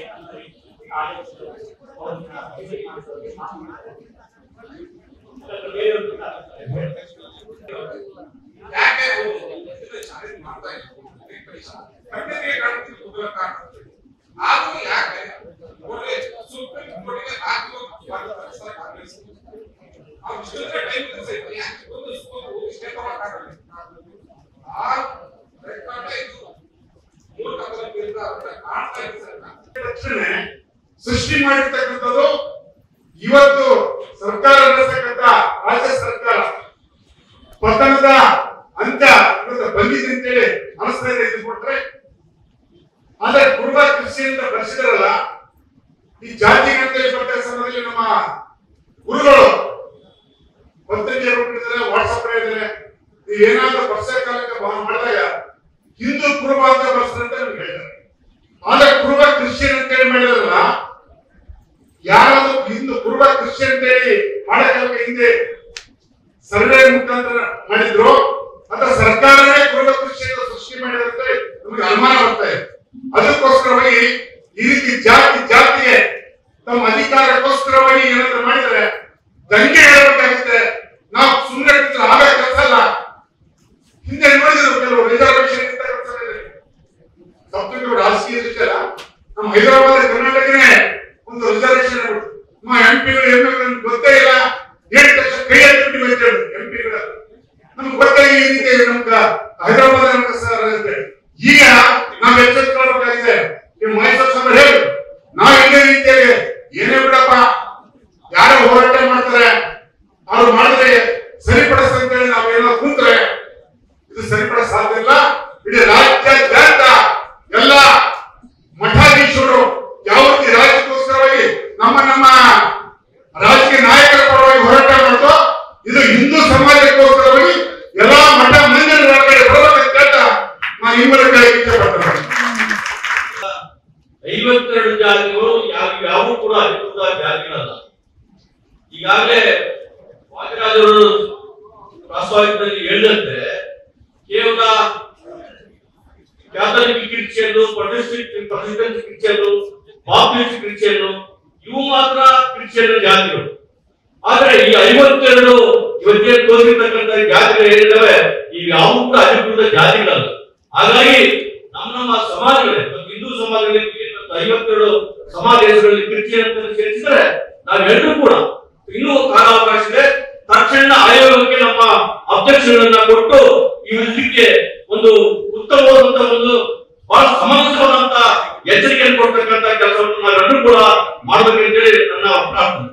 ಸೃಷ್ಟಿ ಮಾಡಿರ್ತಕ್ಕಂಥದ್ದು ಇವತ್ತು ಸರ್ಕಾರ ನಡೆಸತಕ್ಕಂಥ ರಾಜ್ಯ ಸರ್ಕಾರ ಪತನದ ಅಂತ್ಯ ಬಂದಿದೆ ಅಂತೇಳಿ ಅನಿಸ್ತಾ ಇದೆ. ಇದು ಕೊಟ್ರೆ ಆದ್ರೆ ಕುರುಬ ಕೃಷಿ ಅಂತ ಬರ್ಸಿದಾರಲ್ಲ, ಈ ಜಾತಿ ಅಂತೇಳಿ ಬಟ್ಟ ಸಮಯದಲ್ಲಿ ನಮ್ಮ ಗುರುಗಳು ಪತ್ರಿಕೆ ರೂಪಿಸಿದ್ರೆ, ವಾಟ್ಸಪ್ ಇದ್ದಾರೆ, ನೀವು ಏನಾದ್ರೂ ವರ್ಷ ಕಾಲಕ್ಕೆ ಮಾಡಿದಾಗ ಹಿಂದೂ ಕುರುಬ ಅಂತ ಬರ್ಸ್ತಾರೆ ಅಂತ ನಮ್ಗೆ ಹೇಳಿದ್ದಾರೆ. ಆದ್ರೆ ಕುರುಬ ಕ್ರಿಶ್ಚಿಯನ್ ಅಂತೇಳಿ ಮಾಡಿದಾರಲ್ಲ, ಯಾರಾದ್ರೂ ಹಿಂದೂ ಕುರುಬ ಕ್ರಿಶ್ಚಿಯನ್ ಅಂತೇಳಿ ಮಾಡಕ್ಕೆ ಹಿಂದೆ ಸರ್ವೆ ಮುಖಾಂತರ ಮಾಡಿದ್ರು ಅಥವಾ ಸರ್ಕಾರವೇ ಕುರುಬ ಕ್ರಿಶ್ಚಿಯನ್ ಸೃಷ್ಟಿ ಮಾಡಿದಂತೆ ನಮಗೆ ಅನುಮಾನ ಬರ್ತಾ ಇದೆ. ಅದಕ್ಕೋಸ್ಕರವಾಗಿ ಈ ರೀತಿ ಜಾತಿಗೆ ತಮ್ಮ ಅಧಿಕಾರಕ್ಕೋಸ್ಕರವಾಗಿ ಏನಾದ್ರು ಮಾಡಿದ್ರೆ ದಂಗೆ ಹೇಳಬೇಕಾಗುತ್ತೆ. ನಾವು ಸುಮ್ಮನೆ ಆಗ ಕೆಲಸ ಅಲ್ಲ. ಹಿಂದೆ ನೋಡಿದ್ರು ಕೆಲವು ರಿಸರ್ವೇಶನ್ ಸಬ್ಜೆಕ್ಟ್ ರಾಜಕೀಯ ವಿಚಾರ. ನಮ್ಮ ಹೈದರಾಬಾದ್ ಕರ್ನಾಟಕನೇ ಒಂದು ರಿಸರ್ವೇಶನ್ ನಮ್ಮ ಎಂಪಿಗಳು ಎಂಪಿಗಳು ಗೊತ್ತೇ ಇಲ್ಲ. 7 ಲಕ್ಷ ಕೈ ಎತ್ತಿಬಿಟ್ಟು ಎಂಪಿಗಳ ನಮ್ಗೆ ಗೊತ್ತೇ ಈ ರೀತಿ ನಮ್ಗೆ ಹೈದರಾಬಾದ್ ಈಗ ನಾವು ಎಚ್ಚೆತ್ತುಕೊಳ್ಳಬೇಕಾಗಿದೆ. ನೀವು ಮೈಸೂರು ಸಭೆ ಹೇಳಿ ನಾವು ಇದೇ ರೀತಿಯಲ್ಲಿ ಏನೇ ಬಿಡಪ್ಪ ಯಾರೋ ಹೋರಾಟ ಮಾಡ್ತಾರೆ ಅವ್ರು ಮಾಡಿದ್ರೆ ಸರಿಪಡಿಸ್ತಂತ ಅಂತೇಳಿ ನಾವೇನೋ ಕೂತ್ರೆ ಇದು ಸರಿಪಡ ಸಾಧ್ಯ ಇಲ್ಲ. ಇಡೀ ರಾಜ್ಯಾದ್ಯಂತ ಎಲ್ಲ ಮಠಾಧೀಶರು ಯಾವ ರೀತಿ ರಾಜ್ಯಕ್ಕೋಸ್ಕರವಾಗಿ ನಮ್ಮ ರಾಜಕೀಯ ನಾಯಕರ ಪರವಾಗಿ ಹೋರಾಟ ಮಾಡ್ತೋ ಇದು ಹಿಂದೂ ಸಮಾಜಕ್ಕೋಸ್ಕರವಾಗಿ ಎಲ್ಲಾ ಮಠ ಮಂದಿರ ಒಳಗಡೆ ಬರಬೇಕಂತ ನಾನು ನಿಮ್ಮಲ್ಲಿ ಇಚ್ಛೆ ಪಡ್ತೇನೆ. 52 ಜಾತಿಗಳು ಯಾವೂ ಕೂಡ ಅಧಿಕೃತ ಜಾತಿಗಳಲ್ಲ. ಈಗಾಗಲೇ ವಾದಿರಾಜರು ಪ್ರಾಸ್ತಾವಿಕದಲ್ಲಿ ಹೇಳಿದಂತೆ ಕೇವಲ Catholic Christian, Protestant Christian, Baptist Christian ಇವು ಮಾತ್ರ ಕ್ರಿಶ್ಚಿಯನ್ ಜಾತಿಗಳು. ಆದ್ರೆ ಈ 52 ಇವತ್ತೇನು ತೋರಿರ್ತಕ್ಕಂಥ ಜಾತಿಗಳು ಏನಿದ್ದಾವೆ ಇವು ಯಾವೂ ಕೂಡ ಅಧಿಕೃತ ಜಾತಿಗಳಲ್ಲ. ಹಾಗಾಗಿ ನಮ್ಮ ಸಮಾಜಗಳೇ ಹಿಂದೂ ಸಮಾಜಗಳಲ್ಲಿ 52 ಸಮಾಜ ದೇಶಗಳಲ್ಲಿ ಕ್ರಿಶ್ಚಿಯನ್ ಅಂತ ಸೇರಿಸಿದ್ರೆ ನಾವೆಲ್ಲರೂ ಕೂಡ ಇನ್ನೂ ಕಾಲಾವಕಾಶ ಇದೆ. ತಕ್ಷಣ ಆಯೋಗಕ್ಕೆ ನಮ್ಮ ಅಬ್ಜೆಕ್ಷನ್ ಕೊಟ್ಟು ಈ ವಿಷಯಕ್ಕೆ ಒಂದು ಉತ್ತಮವಾದಂತಹ ಒಂದು ಬಹಳ ಸಮಂಜಸವಾದಂತ ಎಚ್ಚರಿಕೆಯನ್ನು ಕೊಡ್ತಕ್ಕಂಥ ಕೆಲಸವನ್ನು ನಾವೆಲ್ಲರೂ ಕೂಡ ಮಾಡಬೇಕಂತೇಳಿ ನನ್ನ ಪ್ರಾರ್ಥನೆ.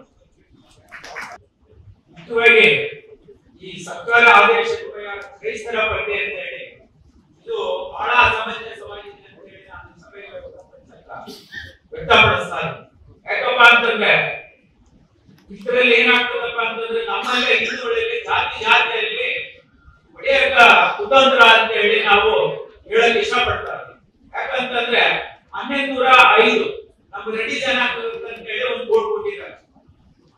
ಮುಖ್ಯವಾಗಿ ಈ ಸರ್ಕಾರ ಆದೇಶ ಕ್ರೈಸ್ತರ ಪದ್ಧತಿ ಅಂತ ಹೇಳಿ ಇದು ಬಹಳ ಸಮಂಜಸವಾಗಿದೆ ಅಂತ ಹೇಳಿ ನಾನು ಸಭೆಯಲ್ಲಿ ವ್ಯಕ್ತಪಡಿಸ್ತಾರೆ. ಯಾಕಪ್ಪ ಅಂತಂದ್ರೆ ಇದರಲ್ಲಿ ಏನಾಗ್ತದಪ್ಪ ಅಂತಂದ್ರೆ ನಮ್ಮಲ್ಲೇ ಹಿಂದೂಗಳಲ್ಲಿ ಜಾತಿಯಲ್ಲಿ ಒಡೆಯಕ ಕುತಂತ್ರ ಅಂತ ಹೇಳಿ ನಾವು ಹೇಳಕ್ ಇಷ್ಟಪಡ್ತಾರೆ. ಯಾಕಂತಂದ್ರೆ 1105 ನಮ್ಮ ರೆಡ್ಡಿ ಜನಾಂಗ ಅಂತ ಹೇಳಿ ಒಂದು ಬೋರ್ಡ್ ಕೊಟ್ಟಿದ್ದಾರೆ.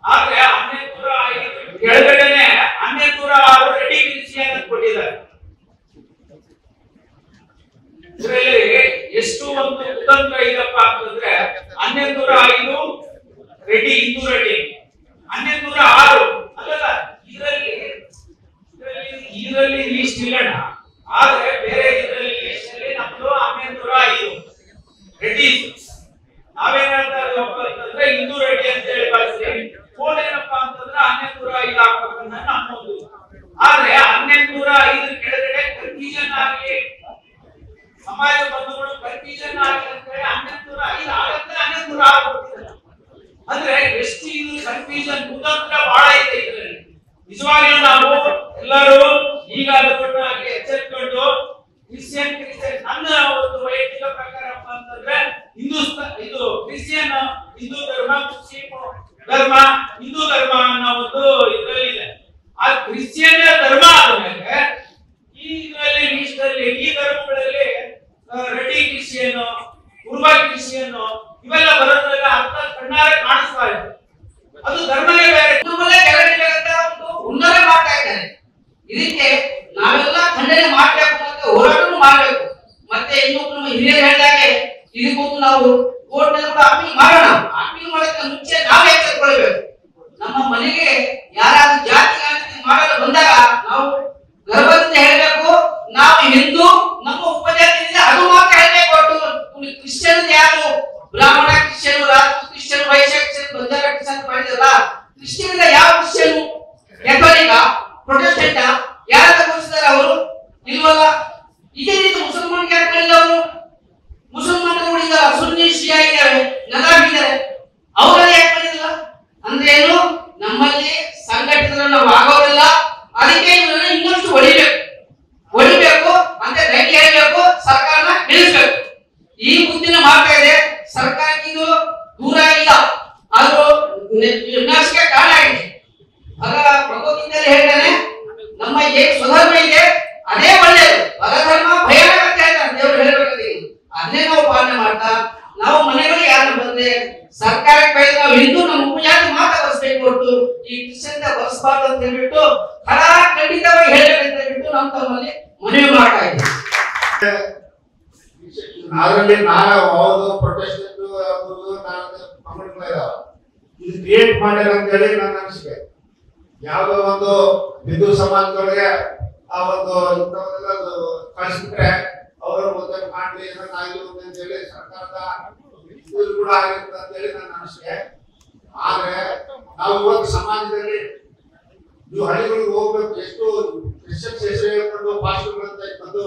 ಆದ್ರೆ 1105 ಕೆಳಗಡೆನೆ 1106 ರೆಡ್ಡಿ ಕ್ರಿಶ್ಚಿಯನ್ ಅಂತ ಕೊಟ್ಟಿದ್ದಾರೆ. ಇದರಲ್ಲಿ ಎಷ್ಟು ಒಂದು ಕುತಂತ್ರ ಇದಪ್ಪ ಅಂತಂದ್ರೆ 1105 ರೆಡ್ಡಿ ಹಿಂದೂ ರೆಡ್ಡಿ 1106 ಅಲ್ಲಲ್ಲ ಇದರಲ್ಲಿ ಲೀಸ್ಟ್ ಇಲ್ಲಣ್ಣ. ಆದ್ರೆ ಬೇರೆ ಇದರಲ್ಲಿ ಲೀಸ್ಟ್ ಅಲ್ಲಿ ನಮ್ದು 1105 ರೆಡ್ಡಿ. ನಾವೇನ್ ಹೇಳ್ತಾ ಇದ್ದೀವಪ್ಪ ಅಂತಂದ್ರೆ ಹಿಂದೂ ರೆಡ್ಡಿ ಅಂತ ಹೇಳಿ ಬಳಸ್ತೀವಿ. ಕೋಡ್ ಏನಪ್ಪ ಅಂತಂದ್ರೆ 1105 ಹಾಕ್ಬೇಕನ್ನ ನಮ್ಮದು. ಆದ್ರೆ 1105 ಕೆಳಗಡೆ ಕನ್ಫ್ಯೂಷನ್ ಆಗಿ ಸಮಾಜ ಬಂಧುಗಳು ಕನ್ಫ್ಯೂಷನ್ ಆಗಿ ಅಂತ ಹೇಳಿ 1105 ಆಗತ್ತೆ 1106 ಕೊಟ್ಟಿದ್ದಾರೆ. ಅಂದ್ರೆ ಎಷ್ಟು ಇದು ಕನ್ಫ್ಯೂಷನ್ ಕುತಂತ್ರ ಬಹಳ ಇದೆ ಇದರಲ್ಲಿ. ನಿಜವಾಗಿಯೂ ನಾವು ಎಲ್ಲರೂ ಈಗ ಅದನ್ನ ಎಚ್ಚರಿಕೊಂಡು ಕ್ರಿಶ್ಚಿಯನ್ ನನ್ನ ಒಂದು ವೈಯಕ್ತಿಕ ಪ್ರಕಾರಪ್ಪ ಅಂತಂದ್ರೆ ಇದು ಕ್ರಿಶ್ಚಿಯನ್ ಹಿಂದೂ ಧರ್ಮ, ಮುಸ್ಲಿಂ ಧರ್ಮ, ಹಿಂದೂ ಧರ್ಮ ಅನ್ನೋ ಒಂದು ಇದರಲ್ಲಿ ಇದೆ. ಆ ಕ್ರಿಶ್ಚಿಯನ್ ಧರ್ಮ ಆದ್ಮೇಲೆ ಈ ಇದರಲ್ಲಿ ಲೀಸ್ಟಲ್ಲಿ ಈ ಧರ್ಮಗಳಲ್ಲಿ ರೆಡ್ಡಿ ಕ್ರಿಶ್ಚಿಯನ್, ಕುರುಬ ಕ್ರಿಶ್ಚಿಯನ್ ಇವೆಲ್ಲ ಬರೋದ್ರೆಲ್ಲ ಅರ್ಥ ಕಣ್ಣಾರೆ ಕಾಣಿಸ್ತಾ ಇದೆ. ಅದು ಧರ್ಮನೇ ಬೇರೆ. ಉನ್ನತ ಮಾಡ್ತಾ ಇದ್ದಾರೆ. ಇದಕ್ಕೆ ನಾವೆಲ್ಲ ಖಂಡನೆ ಮಾಡಬೇಕು ಮತ್ತೆ ಹೋರಾಟನೂ ಮಾಡಬೇಕು. ಮತ್ತೆ ಇನ್ನೊಬ್ರು ನಮ್ಮ ಹಿರಿಯರು ಹೇಳಿದಾಗೆ ಇದಕ್ಕೊಂದು ನಾವು ಕೋರ್ಟ್ನಲ್ಲಿ ಕೂಡ ಅಪೀಲ್ ಮಾಡೋಣ. ಅಪೀಲ್ ಮಾಡೋದಕ್ಕೆ ಮುಂಚೆ ನಾವೇ ಎಚ್ಚರಿಕೊಳ್ಬೇಕು. ನಮ್ಮ ಮನೆಗೆ ಯಾರಾದ್ರೂ ಜಾತಿ ಮಾಡಲು ಬಂದಾಗ ನಾವು ಗರ್ವದಿಂದ ಹೇಳಬೇಕು ನಾವು ಹಿಂದೂ, ನಮ್ಮ ಉಪಜಾತಿ ಇದೆ ಅದು ಮಾತ್ರ ಹೇಳಬೇಕು. ಒಟ್ಟು ಕ್ರಿಶ್ಚಿಯನ್ ಯಾರು ಬ್ರಾಹ್ಮಣ ಕ್ರಿಶ್ಚಿಯನ್, ರಾಜಪೂತ್ ಕ್ರಿಶ್ಚಿಯನ್, ವೈಶ್ಯ ಕ್ರಿಶ್ಚಿಯನ್, ಬಂಜಾರ ಕ್ರಿಶ್ಚಿಯನ್ ಮಾಡಿದ್ರಲ್ಲ, ಕ್ರಿಶ್ಚಿಯನ್ ಯಾವ ಕ್ರಿಶ್ಚಿಯನ್ ಕ್ಯಾಥೋಲಿಕ ಪ್ರೊಟೆಸ್ಟೆಂಟ್ ಯಾರು ತಗೋರಿಸಿದಾರೆ ಅವರು ಇಲ್ವಲ್ಲ. ಇದೇ ರೀತಿ ಮುಸಲ್ಮಾನ್ ಯಾರು ಮಾಡಿಲ್ಲ ಅವರು. ಮುಸಲ್ಮಾನರು ಉಳಿದಾರ ಸುನ್ನಿ ಶಿಯಾ ಇದ್ದಾರೆ, ನದಾಬಿದ್ದಾರೆ, ಅವರೆಲ್ಲ ಯಾಕೆ ಮಾಡಿಲ್ಲ ಅಂದ್ರೆ ಏನು ನಮ್ಮಲ್ಲಿ ಸಂಘಟಿತರು ನಾವು ಆಗೋದಿಲ್ಲ. ಅದಕ್ಕೆ ಇವರನ್ನ ಇನ್ನಷ್ಟು ಹೊಡಿಬೇಕು ಅಂತ ಧೈರ್ಯ ಹೇಳಬೇಕು, ಸರ್ಕಾರನ ಇಳಿಸಬೇಕು. ಈ ಬುದ್ಧಿನ ಮಾಡ್ತಾ ಇದೆ ಸರ್ಕಾರಕ್ಕೆ. ಇದು ದೂರ ಇಲ್ಲ, ಅದು ವಿನಾಶಕ್ಕೆ ಕಾರಣ ಆಗಿದೆ. ಆಗ ಭಗವದ್ಗೀತೆಯಲ್ಲಿ ಹೇಳ್ತಾನೆ ನಮ್ಮ ಏನ್ ಸ್ವಧರ್ಮ ಇದೆ ಅದೇ ಒಳ್ಳೆಯದು, ಪರಧರ್ಮ ಭಯಾನಕ ಅಂತ ಹೇಳ್ತಾನೆ ದೇವರು ಹೇಳ್ಬೇಕಾದ್ರೆ. ಅದನ್ನೇ ನಾವು ಪಾಲನೆ ಮಾಡ್ತಾ ನಾವು ಮನೆಗಳಿಗೆ ಯಾರನ್ನ ಬಂದ್ರೆ ಸರ್ಕಾರಕ್ಕೆ ಬೈದು ನಾವು ಹಿಂದೂ ನಮ್ಮ ಉಪಜಾತಿ ಮಾತ್ರ ಬರೆಸಬೇಕು ಹೊರತು ಈ ಕ್ರಿಶ್ಚಿಯನ್ ಬರೆಸಬಾರ್ದು ಅಂತ ಹೇಳ್ಬಿಟ್ಟು ಖಂಡಿತವಾಗಿ ಹೇಳಬೇಕಂತ ಹೇಳ್ಬಿಟ್ಟು ನಾವು ತಮ್ಮಲ್ಲಿ ಮನವಿ ಮಾಡ್ತಾ ಇದ್ದೀವಿ. ಅದರಲ್ಲಿ ನಾವು ಹೌದು ಪ್ರೊಟೆಸ್ಟೆಂಟ್ ಇದು ಕ್ರಿಯೇಟ್ ಮಾಡ್ಯಾರ ಅಂತ ಹೇಳಿ ನನ್ನ ಅನಿಸಿಕೆ. ಯಾವುದೋ ಒಂದು ಹಿಂದೂ ಸಮಾಜದೊಳಗೆ ಆ ಒಂದು ಇಂಥವನ್ನೆಲ್ಲ ಕಳಿಸ್ಬಿಟ್ರೆ ಅವರು ಮುಂದೆ ಮಾಡ್ಲಿ ಏನಾಗಲಿ ಅಂತ ಹೇಳಿ ಸರ್ಕಾರದ ಇದು ಕೂಡ ಆಗಿರುತ್ತೆ ಅಂತ ಹೇಳಿ ನನ್ನ ಅನಿಸಿಕೆ. ಆದ್ರೆ ನಾವು ಇವತ್ತು ಸಮಾಜದಲ್ಲಿ ನೀವು ಹಳ್ಳಿಗಳಿಗೆ ಹೋಗ್ಬೇಕು, ಎಷ್ಟು ಕ್ರಿಶ್ಚಿಯನ್ಸ್ ಹೆಸರು ಹೇಳ್ಕೊಂಡು ಪಾಸ್ಟರ್ಗಳಂತ ಬಂದು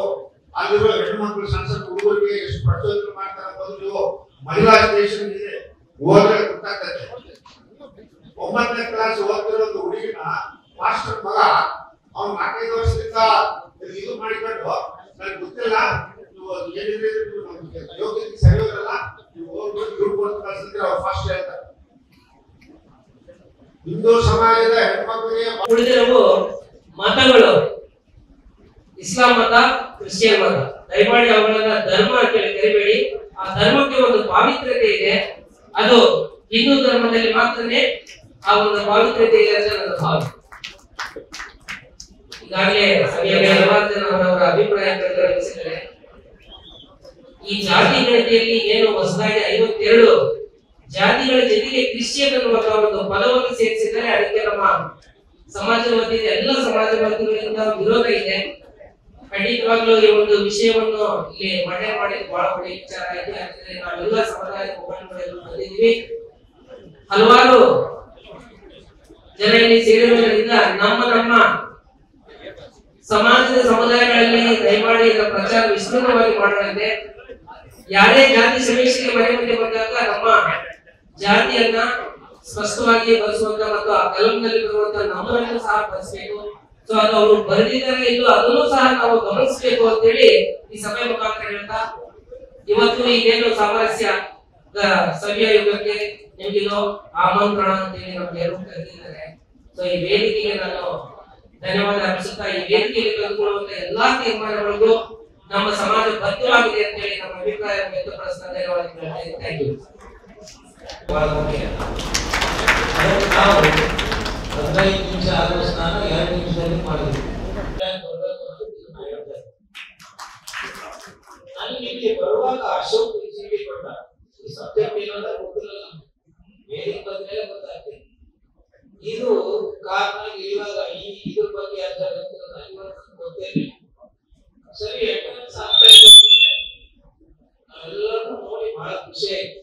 ಅಲ್ಲಿರೋ ಹೆಣ್ಣು ಹೆಣ್ಮಕ್ಳು ಸಣ್ಣ ಸಣ್ಣ ಹುಡುಗರಿಗೆ ಎಷ್ಟು ಪ್ರಚೋದನೆ ಮಾಡ್ತಾರೆ ಬದಲು ಮಹಿಳಾ ಸ್ಟೇಷನ್ ಇದೆ ಹೋದ್ರೆ ಗೊತ್ತಾಗ್ತದೆ. 9ನೇ ಕ್ಲಾಸ್ ಓದ್ತಿರೋದು ಹುಡುಗಿನ ಮಾಸ್ಟರ್ ಮಗ ಅವ್ನು 4-5 ವರ್ಷದಿಂದ ಇದು ಮಾಡಿಕೊಂಡು ನನಗೆ ಗೊತ್ತಿಲ್ಲ ನೀವು ಏನಿದ್ರೆ ಯೋಗ್ಯತೆ ಸರಿ ಹೋಗಲ್ಲ ನೀವು ಹೋಗ್ಬಿಟ್ಟು ದುಡ್ಡು ಕೊಟ್ಟು ಕಳ್ಸಿದ್ರೆ ಅವ್ರು ಫಾಸ್ಟ್ ಹೇಳ್ತಾರೆ. ಹಿಂದೂ ಸಮಾಜದ ಹೆಣ್ಮಕ್ಳಿಗೆ ಉಳಿದಿರುವ ಮತಗಳು ಇಸ್ಲಾಂ ಮತ, ಕ್ರಿಶ್ಚಿಯನ್ ಮತ, ದಯಮಾಡಿ ಅವುಗಳನ್ನ ಧರ್ಮ ಅಂತೇಳಿ ಕರಿಬೇಡಿ. ಆ ಧರ್ಮಕ್ಕೆ ಒಂದು ಪಾವಿತ್ರ್ಯತೆ ಇದೆ, ಅದು ಹಿಂದೂ ಧರ್ಮದಲ್ಲಿ ಮಾತ್ರನೇ ಆ ಒಂದು ಪಾವಿತ್ರ್ಯತೆ ಇದೆ ಅಂತ ನನ್ನ ಭಾವನೆ. ಈಗಾಗಲೇ ಸಭೆಯಲ್ಲಿ ಹಲವಾರು ಜನ ಅವರವರ ಅಭಿಪ್ರಾಯಗಳನ್ನು ತಿಳಿಸಿದ್ದಾರೆ. ಈ ಜಾತಿ ಗಣತಿಯಲ್ಲಿ ಏನು ಹೊಸದಾಗಿ 52 ಜಾತಿಗಳ ಜೊತೆಗೆ ಕ್ರಿಶ್ಚಿಯನ್ ಅನ್ನುವ ಒಂದು ಪದವನ್ನು ಸೇರಿಸಿದರೆ ಅದಕ್ಕೆ ನಮ್ಮ ಸಮಾಜದ ವತಿಯಿಂದ ಎಲ್ಲ ಸಮಾಜ ವರ್ಗಗಳಿಂದ ವಿರೋಧ ಇದೆ. ಖಂಡಿತವಾಗ್ಲೂ ಈ ಒಂದು ವಿಷಯವನ್ನು ಇಲ್ಲಿ ಮಂಡನೆ ಮಾಡಿದ ಬಹಳ ಒಳ್ಳೆಯ ವಿಚಾರ ಆಯ್ತು. ಯಾಕಂದ್ರೆ ನಾವೆಲ್ಲ ಸಮುದಾಯದ ಮುಖಂಡರು ಬಂದಿದ್ದೀವಿ, ಹಲವಾರು ಜನ ಇಲ್ಲಿ ಸೇರಿರುವುದರಿಂದ ನಮ್ಮ ಸಮಾಜದ ಸಮುದಾಯಗಳಲ್ಲಿ ದಯಮಾಡಿ ಇದರ ಪ್ರಚಾರ ವಿಸ್ತೃತವಾಗಿ ಮಾಡುವಂತೆ. ಯಾರೇ ಜಾತಿ ಸಮೀಕ್ಷೆಗೆ ಮನೆ ಮುಂದೆ ಬಂದಾಗ ನಮ್ಮ ಜಾತಿಯನ್ನ ಸ್ಪಷ್ಟವಾಗಿ ಬರೆಸುವಂತ ಮತ್ತು ಆ ಕಲಂನಲ್ಲಿ ಬರುವಂತ ನಮ್ಮನ್ನು ಸಹ ಬರೆಸಬೇಕು. ಸೊ ಅದು ಅವರು ಬರೆದಿದ್ದಾರೆ ಇದು ಅದನ್ನು ಸಹ ನಾವು ಗಮನಿಸಬೇಕು ಅಂತೇಳಿ ಈ ಸಭೆ ಮುಖಾಂತರ ಹೇಳ್ತಾ, ಇವತ್ತು ಈಗೇನು ಸಾಮರಸ್ಯ ಸಭೆಯ ಯುಗಕ್ಕೆ ನಿಮಗಿದು ಆಮಂತ್ರಣ ಅಂತೇಳಿ ನಮ್ಗೆ ಎಲ್ಲರೂ ಕರೆದಿದ್ದಾರೆ. ಸೊ ಈ ವೇದಿಕೆಗೆ ನಾನು ಧನ್ಯವಾದ ಅರ್ಪಿಸುತ್ತಾ, ಈ ವೇದಿಕೆಯಲ್ಲಿ ತೆಗೆದುಕೊಳ್ಳುವಂತ ಎಲ್ಲಾ ತೀರ್ಮಾನಗಳಿಗೂ ನಮ್ಮ ಸಮಾಜ ಬದ್ಧವಾಗಿದೆ ಅಂತ ಹೇಳಿ ನಮ್ಮ ಅಭಿಪ್ರಾಯವನ್ನು ವ್ಯಕ್ತಪಡಿಸ್ತಾ ಧನ್ಯವಾದಗಳು. Thank you. 15 ನಿಮಿಷ ಆದ ಸ್ನಾನ 2 ನಿಮಿಷದಲ್ಲಿ ಮಾಡಿದ್ವಿ. ನಾನು ನಿಮಗೆ ಬರುವಾಗ ಅಶೋಕ್ ಸಿಡಿ ಕೊಟ್ಟ ಸಬ್ಜೆಕ್ಟ್ ಏನಂತ ಗೊತ್ತಿರಲಿಲ್ಲ, ವೇದಿಕೆ ಬಂದ್ಮೇಲೆ ಗೊತ್ತಾಗ್ತದೆ. ಇದು ಕಾರಣ ಇವಾಗ ಇದ್ರ ಬಗ್ಗೆ ಅರ್ಥ ಗೊತ್ತೇನೆ. ಸರಿ ಅಟೆಂಡೆನ್ಸ್ ಆಗ್ತಾ ಇದ್ದಂಗೆ ನಾವೆಲ್ಲರೂ ನೋಡಿ ಬಹಳ ಖುಷಿ ಆಯ್ತು.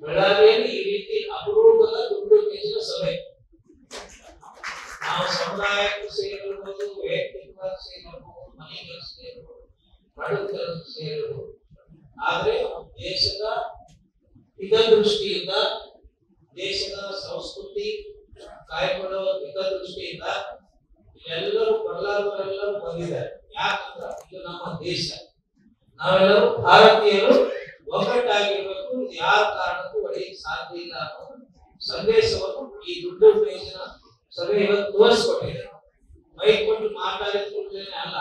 ಬೆಳಗಾವಿಯಲ್ಲಿ ಈ ರೀತಿ ಅಪರೂಪದ ದುಡ್ಡು ಮೇಜಿನ ಸಭೆ. ನಾವು ಸಮುದಾಯಕ್ಕೂ ಸೇರಿರ್ಬೋದು, ವೈಯಕ್ತಿಕವಾಗಿ ಸೇರಿರ್ಬೋದು, ಮನೆಗೆ ಸೇರಿರ್ಬೋದು, ಬಡವರಿಗೆ ಸೇರಿರ್ಬೋದು. ಆದ್ರೆ ದೇಶದ ಹಿತದೃಷ್ಟಿಯಿಂದ, ದೇಶದ ಸಂಸ್ಕೃತಿ ಕಾಯ್ಕೊಳ್ಳುವ ಹಿತದೃಷ್ಟಿಯಿಂದ ಎಲ್ಲರೂ ಬದಲಾದವರೆಲ್ಲರೂ ಬಂದಿದ್ದಾರೆ. ಯಾಕಂದ್ರೆ ಇದು ನಮ್ಮ ದೇಶ, ನಾವೆಲ್ಲರೂ ಭಾರತೀಯರು ಒಗ್ಗಟ್ಟಾಗಿರ್ಬೇಕು, ಇದು ಯಾವ ಕಾರಣಕ್ಕೂ ಒಡೆಯಕ್ಕೆ ಸಾಧ್ಯ ಇಲ್ಲ ಅನ್ನೋ ಸಂದೇಶವನ್ನು ಈ ದುಡ್ಡು ಮೇಜಿನ ಸಭೆ ಇವತ್ತು ತೋರಿಸ್ಕೊಟ್ಟಿದೆ. ಮೈಕ್ ಕೊಟ್ಟು ಮಾತಾಡಿದ್ರೆ ಅಲ್ಲ,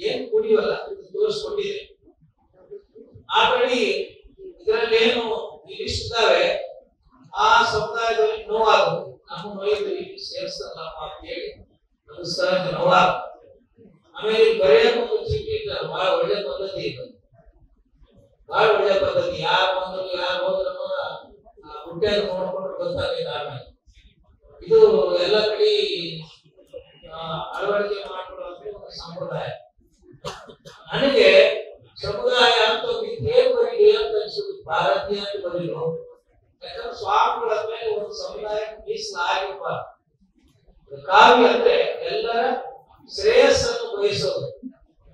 ಏನ್ ಕುಡಿಯವಲ್ಲ ಇದು ತೋರಿಸ್ಕೊಟ್ಟಿದೆ. ಆ ಕಡೆ ಇದರಲ್ಲೇನು ಇಷ್ಟಿದ್ದಾವೆ ಆ ಸಮುದಾಯದಲ್ಲಿ ನೋವಾಗು ನಮ್ಮ ನೋಯಿದ್ರಿ ಸೇರಿಸಲ್ಲಪ್ಪ ಅಂತ ಹೇಳಿ ಅದು ಸಹಜ ನೋವಾಗ. ಆಮೇಲೆ ಬರೆಯೋಕೆ ಚೀಟಿ ಇದ್ದಾರೆ, ಬಹಳ ಒಳ್ಳೆ ಪದ್ಧತಿ ಇದೆ, ಬಹಳ ಒಳ್ಳೆ ಪದ್ಧತಿ. ಯಾರು ಬಂದ್ರು ಯಾರು ಹೋದ್ರು ಹುಟ್ಟಿಯನ್ನು ನೋಡ್ಕೊಂಡ್ರೆ ಗೊತ್ತಾಗೈತೆ. ಆಮೇಲೆ ಇದು ಎಲ್ಲ ಕಡೆ ಅಳವಡಿಕೆ ಮಾಡಿಕೊಳ್ಳುವಂತ ಒಂದು ಸಂಪ್ರದಾಯ. ನನಗೆ ಸಮುದಾಯ ಅಂತ ಏನ್ ಬರೀ ಅಂತ ಅನ್ಸುದು, ಭಾರತೀಯ ಅಂತ ಬರೀನು. ಯಾಕಂದ್ರೆ ಸ್ವಾಮಿಗಳ ಮೇಲೆ ಒಂದು ಸಮುದಾಯ ಮೀಸಲಾಗಿರ್ಬಾರ್ದು. ಕಾವ್ಯ ಅಂದ್ರೆ ಎಲ್ಲರ ಶ್ರೇಯಸ್ಸನ್ನು ಬಯಸೋದು,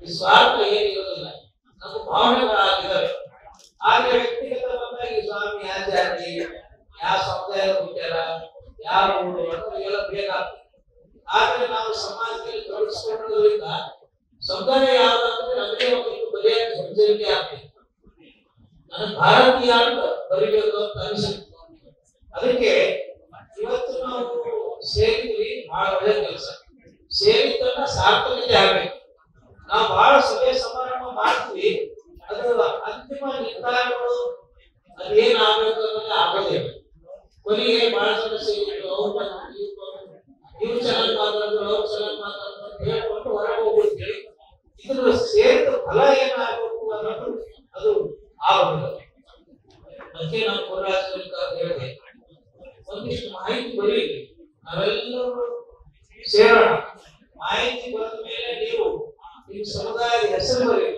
ಈ ಸ್ವಾರ್ಥ ಏನಿರೋದಿಲ್ಲ. ನಮ್ಮ ಭಾವನೆಗಳಾಗಿದ್ದಾವೆ. ಆದ್ರೆ ವ್ಯಕ್ತಿಗತ ಬಂದಾಗ ಈ ಸ್ವಾಮಿ ಯಾವ ಜಾತಿ, ಯಾವ ಸಮುದಾಯ ಹುಟ್ಟ್ಯಾರ, ಯಾವ ಊರು ಎಲ್ಲ ಬೇಕಾಗ್ತದೆ. ಆದ್ರೆ ನಾವು ಸಮಾಜದಲ್ಲಿ ತೊಡಗಿಸ್ಕೊಳ್ಳೋದ್ರಿಂದ ಸಮುದಾಯ ಯಾವ್ದಂದ್ರೆ ನಮಗೆ ಒಂದು ಬರೆಯಕ್ಕೆ ಹೆಜ್ಜೆ ಆಗ್ತದೆ. ನನಗೆ ಭಾರತೀಯ ಅಂತ ಬರಿಬೇಕು ಅಂತ ಅನಿಸುತ್ತೆ. ಅದಕ್ಕೆ ಇವತ್ತು ನಾವು ಸೇರಿದ್ವಿ, ಬಹಳ ಒಳ್ಳೆ ಕೆಲಸ. ಸೇರಿದ್ದನ್ನ ಸಾರ್ಥಕತೆ ಆಗ್ಬೇಕು. ನಾವು ಬಹಳ ಸಭೆ ಸಮಾರಂಭ ಮಾಡ್ತೀವಿ, ಅದು ಅಂತಿಮ ನಿರ್ಧಾರಗಳು ಅದೇನಾಗಬೇಕು ಅನ್ನೋದೇ ಆಗೋದಿಲ್ಲ. ಕೊನೆಗೆ ಬಹಳ ಸಮಸ್ಯೆ ಇವ್ರು ಚೆನ್ನಾಗಿ ಮಾತಾಡಿದ್ರು, ಅವ್ರು ಚೆನ್ನಾಗಿ ಮಾತಾಡಿದ್ರು ಅಂತ ಹೇಳ್ಕೊಂಡು ಹೊರಗೆ ಹೋಗ್ಬಿಡ್ತೀವಿ. ಇದ್ರ ಸೇರಿದ ಫಲ ಏನಾಗಬೇಕು ಅನ್ನೋದು ಅದು ಆಗೋದಿಲ್ಲ. ಅದಕ್ಕೆ ನಾವು ಪುರಾಜಕ ಹೇಳಿದೆ, ಒಂದಿಷ್ಟು ಮಾಹಿತಿ ಬರೀರಿ, ನಾವೆಲ್ಲರೂ ಸೇರೋಣ. ಮಾಹಿತಿ ಬಂದ ಮೇಲೆ ನೀವು ನಿಮ್ಮ ಸಮುದಾಯದ ಹೆಸರು ಬರೀರಿ.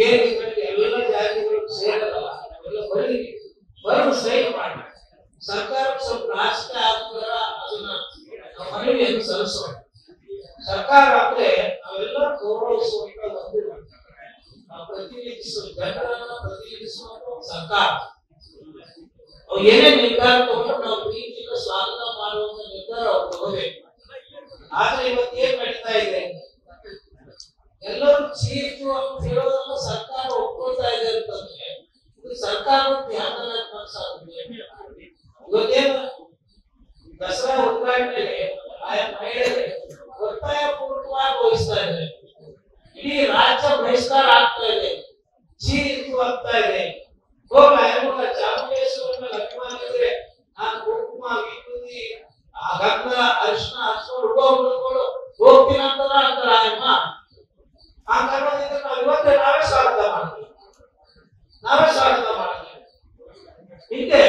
ಏನು ಎಲ್ಲ ಜಾತಿಗಳು ಸೇರಲ್ಲ, ಎಲ್ಲ ಬರೀರಿ, ಬರೆದು ಸೈನ್ ಮಾಡಿ. ಸರ್ಕಾರಕ್ಕೆ ಸ್ವಲ್ಪ ನಾಚಿಕೆ ಆಗ್ತಾರ, ಅದನ್ನ ನಾವು ಮನವಿಯನ್ನು ಸಲ್ಲಿಸೋಣ. ಸರ್ಕಾರ ಅಂದ್ರೆ ನಾವೆಲ್ಲ ಗೌರವಿಸುವಂತ ಒಂದು ಜನರನ್ನ ಪ್ರತಿನಿಧಿಸುವಂತ ಒಂದು ಸರ್ಕಾರ. ಅವ್ರು ಏನೇ ನಿರ್ಧಾರ ತಗೊಂಡು ನಾವು ಪ್ರೀತಿಯಿಂದ ಸ್ವಾಗತ ಮಾಡುವಂತ ನಿರ್ಧಾರ ಅವ್ರು ತಗೋಬೇಕು. ಆದ್ರೆ ಇವತ್ತು ಏನ್ ನಡೀತಾ ಇದೆ, ಎಲ್ಲರೂ ಚೀಫ್ ಅಂತ ಹೇಳೋದನ್ನ ಸರ್ಕಾರ ಒಪ್ಕೊಳ್ತಾ ಇದೆ ಅಂತಂದ್ರೆ ಇದು ಸರ್ಕಾರ ಇವತ್ತೇನು ದಸರಾ ಉದ್ಘಾಟನೆಗೆ ಆಯಾ ಮಹಿಳೆಯರು ಒತ್ತಾಯ ಪೂರ್ವಕವಾಗಿ ವಹಿಸ್ತಾ ಇದ್ದಾರೆ. ಇಡೀ ರಾಜ್ಯ ಬಹಿಷ್ಕಾರ ಆಗ್ತಾ ಇದೆ, ಚೀರಿತು ಆಗ್ತಾ ಇದೆ. ಹೋಗ ಚಾಮುಂಡೇಶ್ವರಿ ಮೇಲೆ ಅಭಿಮಾನ ಇದ್ರೆ ನಾನು ಕುಂಕುಮ ವಿಭೂತಿ ಗಂಧ ಅರಿಶಿನ ಹಚ್ಕೊಂಡು ಹುಡುಗರು ಹೋಗ್ತೀನಿ ಅಂತಾರ ಆಯಮ್ಮ. ಆ ಕಾರಣದಿಂದ ನಾವು ಇವತ್ತೇ ನಾವೇ ಸ್ವಾಗತ ಮಾಡ್ತೀವಿ. ಹಿಂದೆ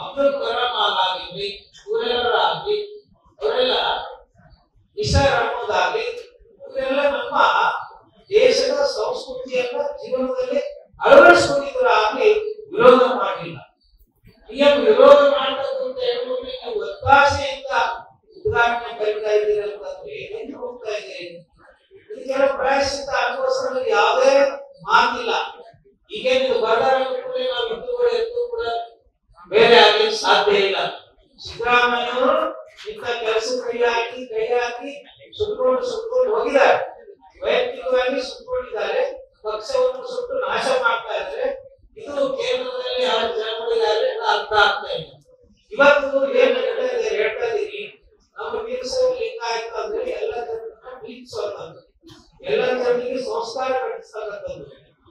ಅಬ್ದುಲ್ ಕಲಾಂ ಆಗಲಿ, ಇವರೆಲ್ಲರಾಗ್ಲಿ, ಅವರೆಲ್ಲ ನಿಸಾರ್ ಅಹಮದ್ ಆಗ್ಲಿ, ಇವರೆಲ್ಲ ನಮ್ಮ ದೇಶದ ಸಂಸ್ಕೃತಿಯನ್ನ ಜೀವನದಲ್ಲಿ ಅಳವಡಿಸಿಕೊಂಡಿದ್ದರಾಗ್ಲಿ ವಿರೋಧ ಮಾಡಲಿಲ್ಲ. ಈಗ ವಿರೋಧ ಮಾಡತಕ್ಕಂತ ಹೇಳುವುದಕ್ಕೆ ನೀವು ಒತ್ತಾಸೆಯಿಂದ ಉದ್ಘಾಟನೆ ಕರೀತಾ ಇದ್ದೀರಿ ಅಂತಂದ್ರೆ ಏನೇನು ಹೋಗ್ತಾ ಇದೆ. ಇದಕ್ಕೆಲ್ಲ ಪ್ರಾಯಶ್ಚಿತ್ತ ಅನ್ನುವಷ್ಟರಲ್ಲಿ ಯಾವುದೇ ಮಾತಿಲ್ಲ. ಈಗ ನೀವು ಬರ್ದಾರ ನಾವು ಹಿಂದೂಗಳು ಎಂದೂ ಕೂಡ ಬೇರೆ ಆಗ್ಲಿಕ್ಕೆ ಸಾಧ್ಯ ಇಲ್ಲ. ಸಿದ್ದರಾಮಯ್ಯವರು ಇಂಥ ಕೆಲಸ ಕೈ ಹಾಕಿ ಸುಟ್ಕೊಂಡು ಹೋಗಿದ್ದಾರೆ. ವೈಯಕ್ತಿಕವಾಗಿ ಸುಟ್ಕೊಂಡಿದ್ದಾರೆ, ಪಕ್ಷವನ್ನು ಸುಟ್ಟು ನಾಶ ಮಾಡ್ತಾ ಇದ್ದಾರೆ. ಇದು ಕೇಂದ್ರದಲ್ಲಿ ಯಾವ ಚಳವಳಿಗಾರರೆ ಅರ್ಥ ಆಗ್ತಾ ಇಲ್ಲ. ಇವತ್ತು ಏನ್ ಹೇಳ್ತಾ ಇದೀನಿ, ನಮ್ಮ ವೀರಶೈವ ಲಿಂಗಾಯತ ಅಂದ್ರೆ ಎಲ್ಲ ಜನರನ್ನ ಪ್ರೀತಿಸುವಂತದ್ದು, ಎಲ್ಲ ಜನರಿಗೆ ಸಂಸ್ಕಾರ ಕಟ್ಟಿಸ್ತಕ್ಕಂಥದ್ದು,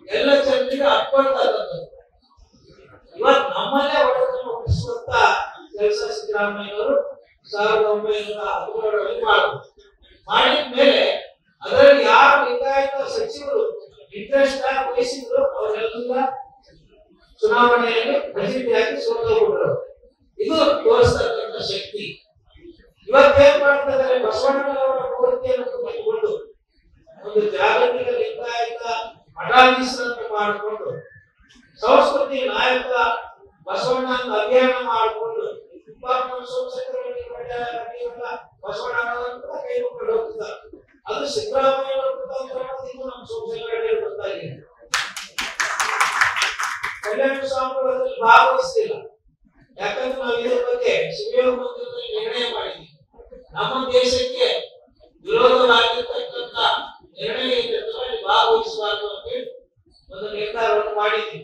ಎಲ್ಲ ಜನರಿಗೆ ಅಪ್ಕೊಳ್ತಕ್ಕಂಥದ್ದು. ಇವತ್ತು ನಮ್ಮಲ್ಲೇ ಒಳಗನ್ನು ಹುಟ್ಟಿಸುವಂತ ಕೆಲಸ ಸಿದ್ದರಾಮಯ್ಯವರು 1917ರಲ್ಲಿ ಮಾಡಿದ ಮೇಲೆ ಅದರಲ್ಲಿ ಯಾರು ಲಿಂಗಾಯತ ಸಚಿವರು ಇಂಟ್ರೆಸ್ಟ್ ವಹಿಸಿದ್ರು ಅವರೆಲ್ಲ ಚುನಾವಣೆಯಲ್ಲಿ ಪ್ರಸಿದ್ಧಿಯಾಗಿ ಸೋತೋಗ್ಬಿಟ್ರು. ಇದು ತೋರಿಸ್ತಕ್ಕಂಥ ಶಕ್ತಿ. ಇವತ್ತೇನ್ ಮಾಡ್ತಾ ಇದ್ದಾರೆ, ಬಸವಣ್ಣನವರ ಮೂರ್ತಿಯನ್ನು ಕಟ್ಟಿಕೊಂಡು ಒಂದು ಜಾಗತಿಕ ಲಿಂಗಾಯತ ಮಠಾಧೀಶರನ್ನು ಮಾಡಿಕೊಂಡು ಸಂಸ್ಕೃತಿ ನಾಯಕ ಬಸವಣ್ಣ ಅಭಿಯಾನ ಮಾಡಿಕೊಂಡು ಬಸವಣ್ಣನವರನ್ನ ಕೈ ಮುಕ್ಕೊಂಡು ಹೋಗ್ತಾರೆ. ಅದು ಸಿದ್ದರಾಮಯ್ಯ ನಮ್ಮ ಸೋಷಿಯಲ್ ಗೊತ್ತಾಗಿದೆ. ಕಲ್ಯಾಣ ಸ್ವಾಮಿಗಳಲ್ಲಿ ಭಾಗವಹಿಸ್ತಿಲ್ಲ. ಯಾಕಂದ್ರೆ ನಾವು ಇದ್ರ ಬಗ್ಗೆ ಶಿವಯೋಗ ಮಂದಿರದಲ್ಲಿ ನಿರ್ಣಯ ಮಾಡಿದ್ವಿ. ನಮ್ಮ ದೇಶಕ್ಕೆ ವಿರೋಧವಾಗಿರ್ತಕ್ಕಂಥ ನಿರ್ಣಯ ಇದ್ದಲ್ಲಿ ಭಾಗವಹಿಸಬಾರದು ಅಂತ ಹೇಳಿ ಒಂದು ನಿರ್ಧಾರವನ್ನು ಮಾಡಿದ್ವಿ.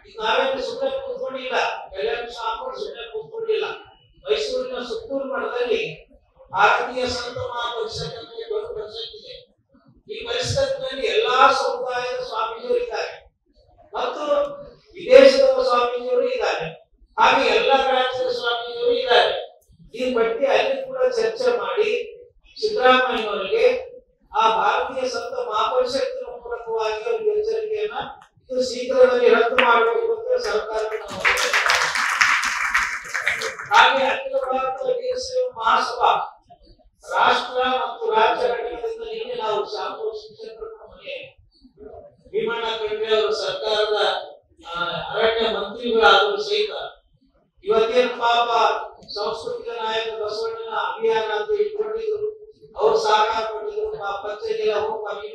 ಈಗ ನಾವೇನು ಸುಮ್ಮನೆ ಕೂತ್ಕೊಂಡಿಲ್ಲ, ಕಲ್ಯಾಣ ಸ್ವಾಮಿಗಳು ಸುಮ್ಮನೆ ಕೂತ್ಕೊಂಡಿಲ್ಲ. ಮೈಸೂರಿನ ಸುತ್ತೂರು ಮಠದಲ್ಲಿ ಭಾರತೀಯ ಸಂತ ಮಹಾಪರಿಷತ್ ಅಂತ ದೊಡ್ಡ ಪರಿಷತ್ ಇದೆ. ಈ ಪರಿಷತ್ನಲ್ಲಿ ಎಲ್ಲಾ ಸಮುದಾಯದ ಸ್ವಾಮೀಜಿಯವರು ಇದ್ದಾರೆ ಮತ್ತು ವಿದೇಶದ ಸ್ವಾಮೀಜಿಯವರು ಇದ್ದಾರೆ, ಹಾಗೆ ಎಲ್ಲ ರಾಜ್ಯದ ಸ್ವಾಮೀಜಿಯವರು ಇದ್ದಾರೆ. ಈ ಬಗ್ಗೆ ಅಲ್ಲಿ ಕೂಡ ಚರ್ಚೆ ಮಾಡಿ ಸಿದ್ದರಾಮಯ್ಯನವರಿಗೆ ಆ ಭಾರತೀಯ ಸಂತ ಮಹಾಪರಿಷತ್ತಿನ ಮೂಲಕವಾಗಿ ಅವರಿಗೆ ಎಚ್ಚರಿಕೆಯನ್ನ ಇದು ಶೀಘ್ರದಲ್ಲಿ ರದ್ದು ಮಾಡಬೇಕು ಅಂತ ಸರ್ಕಾರ. ಹಾಗೆ ಅಖಿಲ ಭಾರತ ವೀರಶೈವ ಮಹಾಸಭಾ ರಾಷ್ಟ್ರ ಮತ್ತು ರಾಜ್ಯ ಘಟಕದಿಂದ ನಿನ್ನೆ ನಾವು ಶಾಮೂರು ಶಿಕ್ಷಕರ ಮನೆ ಭೀಮಣ್ಣ ಖಂಡ್ರೆ ಅವರು ಸರ್ಕಾರದ ಅರಣ್ಯ ಮಂತ್ರಿಗಳಾದರೂ ಸಹಿತ ಇವತ್ತೇನು ಪಾಪ ಸಾಂಸ್ಕೃತಿಕ ನಾಯಕ ಬಸವಣ್ಣನ ಅಭಿಯಾನ ಅಂತ ಇಟ್ಕೊಂಡಿದ್ರು, ಅವ್ರು ಸಾಕಾರ ಪಟ್ಟಿದ್ರು, ಪಚ್ಚೆಗೆಲ್ಲ